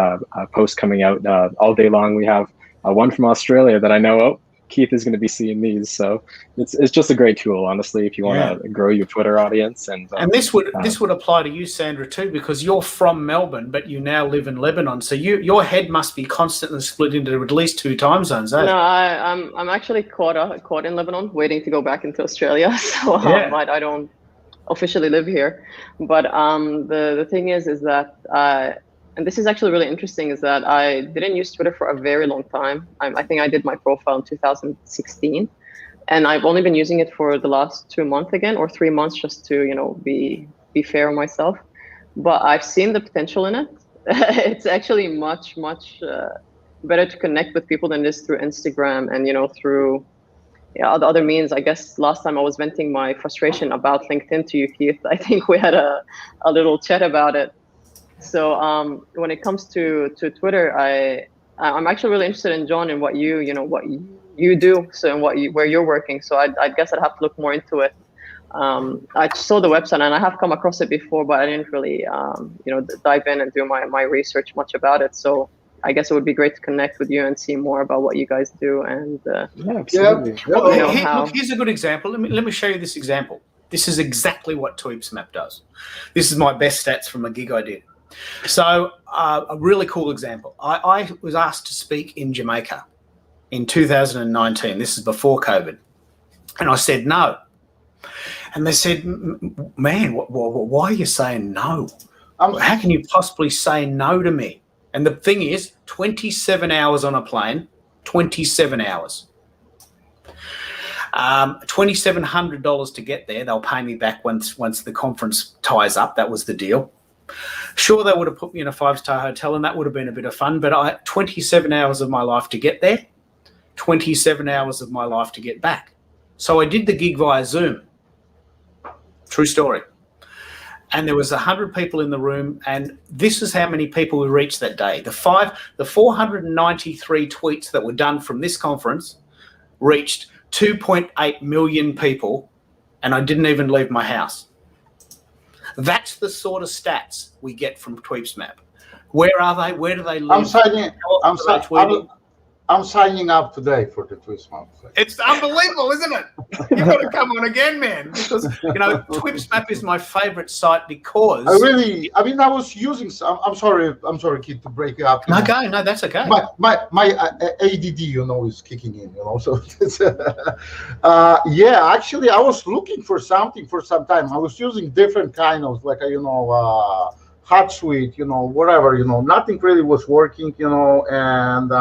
posts coming out all day long. We have one from Australia that I know, Keith is going to be seeing these. So it's just a great tool, honestly, if you want to grow your Twitter audience. And this would apply to you, Sandra, too, because you're from Melbourne, but you now live in Lebanon. So your head must be constantly split into at least 2 time zones, eh? No, I'm actually caught in Lebanon, waiting to go back into Australia. So I don't officially live here. But the thing is that and this is actually really interesting, is that I didn't use Twitter for a very long time. I think I did my profile in 2016, and I've only been using it for the last 2 months again, or 3 months, just to be fair on myself. But I've seen the potential in it. It's actually much better to connect with people than it is through Instagram and through other means. I guess last time I was venting my frustration about LinkedIn to you, Keith. I think we had a little chat about it. So when it comes to Twitter, I'm actually really interested in John and what you do, so and where you're working. So I guess I'd have to look more into it. I saw the website and I have come across it before, but I didn't really dive in and do my research much about it. So I guess it would be great to connect with you and see more about what you guys do. And absolutely. Look, here's a good example. Let me show you this example. This is exactly what Tweepsmap does. This is my best stats from a gig I did. So a really cool example. I was asked to speak in Jamaica in 2019. This is before COVID. And I said no. And they said, man, why are you saying no? How can you possibly say no to me? And the thing is, 27 hours on a plane, 27 hours. $2,700 to get there. They'll pay me back once the conference ties up. That was the deal. Sure, they would have put me in a 5-star hotel, and that would have been a bit of fun. But 27 hours of my life to get there, 27 hours of my life to get back. So I did the gig via Zoom. True story. And there was 100 people in the room, and this is how many people we reached that day. The 493 tweets that were done from this conference reached 2.8 million people, and I didn't even leave my house. That's the sort of stats we get from Tweepsmap. Where are they? Where do they live? I'm signing up today for the Tweepsmap. It's unbelievable, isn't it? You've got to come on again, man. Because Tweepsmap is my favorite site because I was using some. I'm sorry, Keith, to break it up. No, that's okay. My ADD, is kicking in. So it's, actually, I was looking for something for some time. I was using different kind of HotSuite, whatever, nothing really was working, and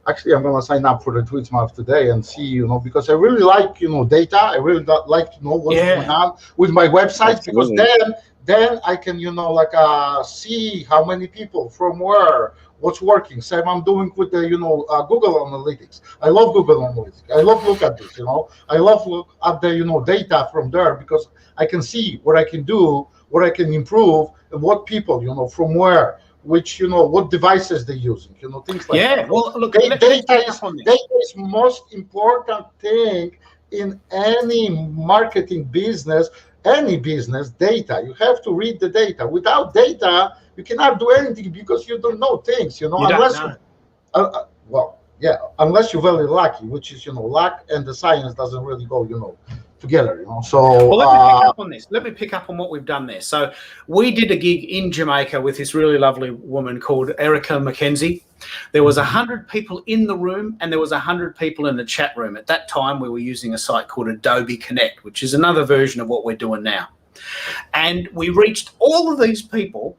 actually I'm gonna sign up for the Tweepsmap today and see, because I really like, data. I really like to know what's going on with my websites. Absolutely. Because then I can, see how many people from where, what's working. Same I'm doing with the, Google Analytics. I love Google Analytics. I love look at this, I love look at the, data from there, because I can see what I can do, what I can improve, and what people, from where, which, what devices they're using, things like that. Well, look, data is most important thing in any marketing business, any business. Data. You have to read the data. Without data, you cannot do anything because you don't know things, unless unless you're very lucky, which is, luck and the science doesn't really go, together, So let me pick up on this. Let me pick up on what we've done there. So we did a gig in Jamaica with this really lovely woman called Erica McKenzie. There was 100 people in the room, and there was 100 people in the chat room. At that time, we were using a site called Adobe Connect, which is another version of what we're doing now. And we reached all of these people,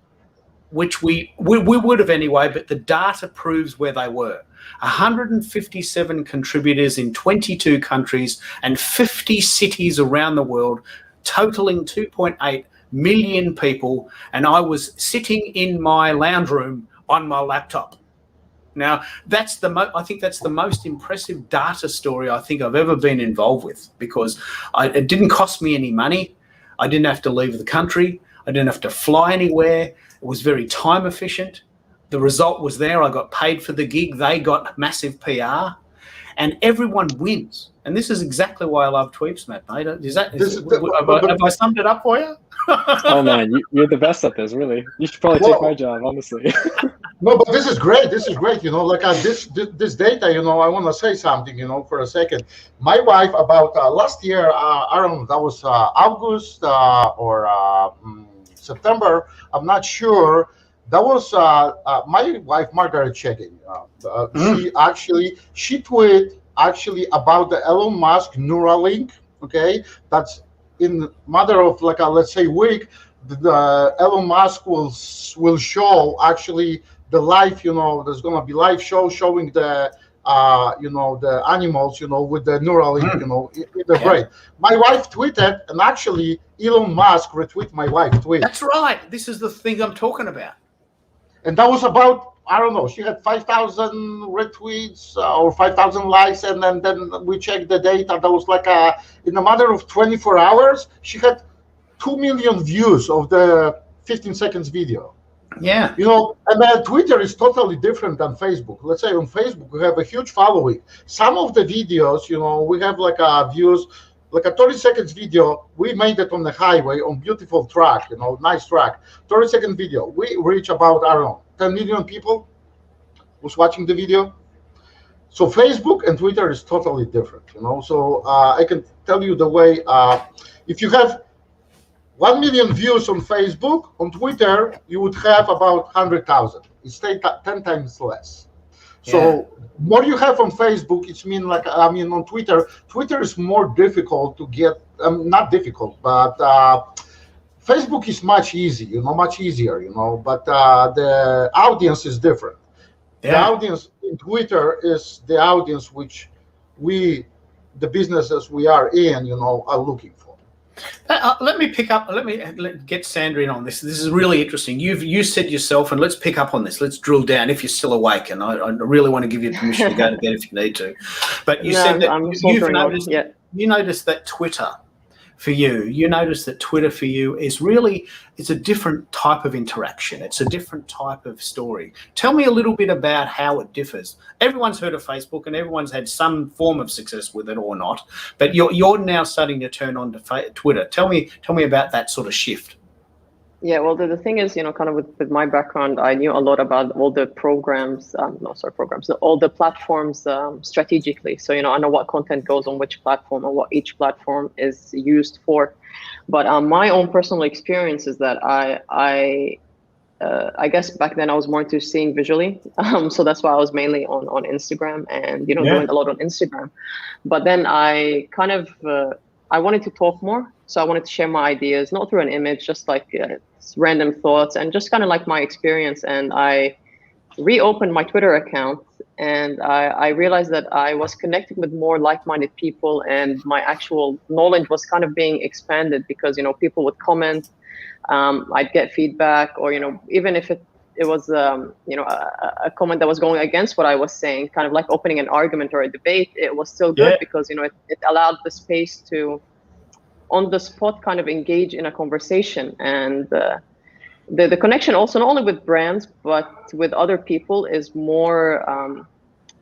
which we would have anyway, but the data proves where they were. 157 contributors in 22 countries and 50 cities around the world, totaling 2.8 million people. And I was sitting in my lounge room on my laptop. Now, I think that's the most impressive data story I think I've ever been involved with, because it didn't cost me any money. I didn't have to leave the country. I didn't have to fly anywhere. It was very time efficient. The result was there. I got paid for the gig. They got massive PR, and everyone wins. And this is exactly why I love Tweepsmap, mate. Have I summed it up for you? Oh man, you're the best at this. Really, you should probably take my job, honestly. No, but this is great. This is great. Like this data. I want to say something. For a second. My wife about last year. I don't know. That was August or September. I'm not sure. That was my wife, Margaret Checking. She tweeted actually about the Elon Musk Neuralink. Okay, that's in matter of like let's say week. The Elon Musk will show actually the live, there's going to be live show showing the the animals, with the Neuralink, in the brain. My wife tweeted, and actually Elon Musk retweeted my wife tweet. That's right. This is the thing I'm talking about. And that was about, I don't know, she had 5,000 retweets or 5,000 likes, and then we checked the data. That was like in a matter of 24 hours, she had 2 million views of the 15 seconds video. Yeah. And then Twitter is totally different than Facebook. Let's say on Facebook, we have a huge following. Some of the videos, we have like views, like a 30 seconds video. We made it on the highway on beautiful track, nice track. 30-second video. We reach about, I don't know, 10 million people who's watching the video. So Facebook and Twitter is totally different, So I can tell you the way, if you have 1 million views on Facebook, on Twitter, you would have about 100,000. It's 10 times less. So more you have on Facebook, it's on Twitter. Twitter is more difficult to get, not difficult, but Facebook is much easier, much easier, but the audience is different. Yeah. The audience in Twitter is the audience which we, the businesses we are in, are looking for. Let me pick up. Let me get Sandra in on this. This is really interesting. You said yourself, and let's pick up on this. Let's drill down if you're still awake. And I really want to give you permission to go to bed if you need to. But you said that you noticed that Twitter for you notice that Twitter for you is really, it's a different type of interaction. It's a different type of story. Tell me a little bit about how it differs. Everyone's heard of Facebook and everyone's had some form of success with it or not, but you're now starting to turn on to Twitter. Tell me about that sort of shift. Yeah, well, the thing is, kind of with my background, I knew a lot about all the programs, all the platforms strategically. So, I know what content goes on which platform and what each platform is used for. But my own personal experience is that I guess back then I was more into seeing visually. So that's why I was mainly on Instagram and, doing a lot on Instagram. But then I kind of, I wanted to talk more. So I wanted to share my ideas, not through an image, just like random thoughts and just kind of like my experience. And I reopened my Twitter account and I realized that I was connecting with more like-minded people and my actual knowledge was kind of being expanded because, people would comment, I'd get feedback or, even if it was, a comment that was going against what I was saying, kind of like opening an argument or a debate, it was still good because, it allowed the space to on the spot kind of engage in a conversation. And the connection also not only with brands, but with other people is more,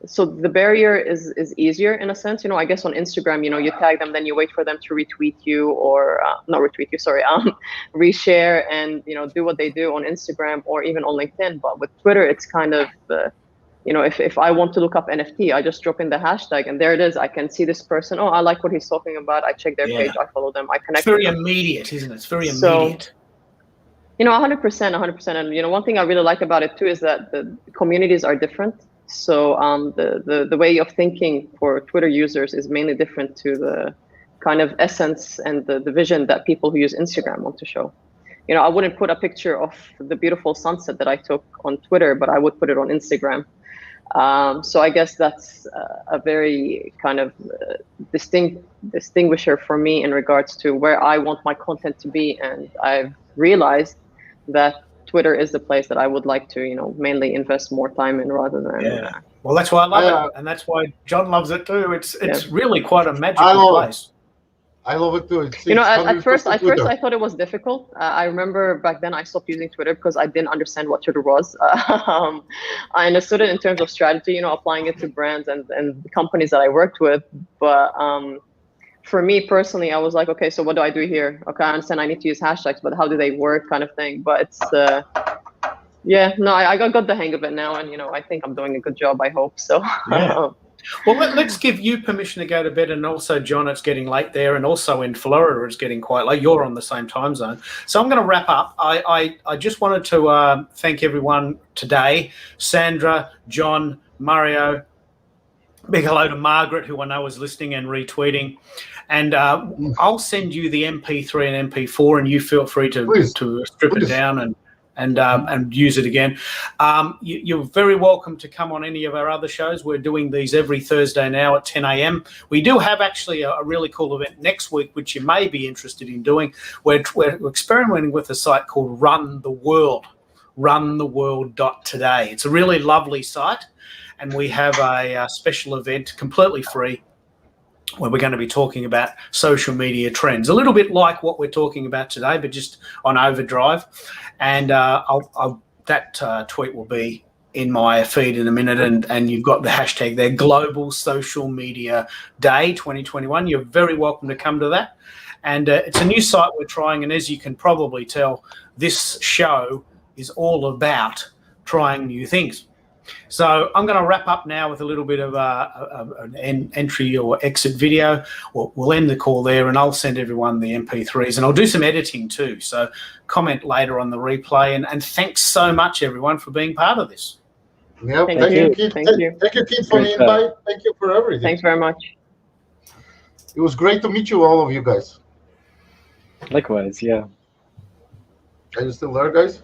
so the barrier is easier in a sense. I guess on Instagram, you tag them, then you wait for them to retweet you or not retweet you, sorry, reshare and, do what they do on Instagram or even on LinkedIn. But with Twitter, it's kind of, if I want to look up NFT, I just drop in the hashtag and there it is. I can see this person. Oh, I like what he's talking about. I check their page. I follow them. I connect. It's very immediate, isn't it? It's very immediate. 100%. And, one thing I really like about it too is that the communities are different. So the way of thinking for Twitter users is mainly different to the kind of essence and the vision that people who use Instagram want to show. I wouldn't put a picture of the beautiful sunset that I took on Twitter, but I would put it on Instagram. So I guess that's a very kind of distinguisher for me in regards to where I want my content to be. And I've realized that Twitter is the place that I would like to, mainly invest more time in rather than. Well, that's why I love it. And that's why John loves it too. It's really quite a magical place. I love it too. At first I thought it was difficult. I remember back then I stopped using Twitter because I didn't understand what Twitter was. I understood it in terms of strategy, applying it to brands and the companies that I worked with. But for me personally, I was like, okay, so what do I do here? Okay, I understand I need to use hashtags, but how do they work kind of thing. But it's Yeah, no, I got the hang of it now, and I think I'm doing a good job. I hope so. Yeah. Well, let's give you permission to go to bed, and also, John, it's getting late there, and also in Florida, it's getting quite late. You're on the same time zone. So I'm going to wrap up. I just wanted to thank everyone today. Sandra, John, Mario, big hello to Margaret, who I know is listening and retweeting. And I'll send you the MP3 and MP4, and you feel free to strip it down and use it again. You're very welcome to come on any of our other shows. We're doing these every Thursday now at 10 a.m. We do have actually a really cool event next week, which you may be interested in doing. We're experimenting with a site called Run the World, runtheworld.today. It's a really lovely site, and we have a special event completely free where we're going to be talking about social media trends, a little bit like what we're talking about today, but just on overdrive. And that tweet will be in my feed in a minute, and you've got the hashtag there, Global Social Media Day 2021. You're very welcome to come to that. And it's a new site we're trying, and as you can probably tell, this show is all about trying new things. So I'm going to wrap up now with a little bit of an entry or exit video. We'll end the call there, and I'll send everyone the MP3s, and I'll do some editing too. So comment later on the replay, and thanks so much, everyone, for being part of this. Yeah, thank you, Keith. Thank you, Keith, for the invite. Thank you for everything. Thanks very much. It was great to meet you, all of you guys. Likewise, yeah. Are you still there, guys?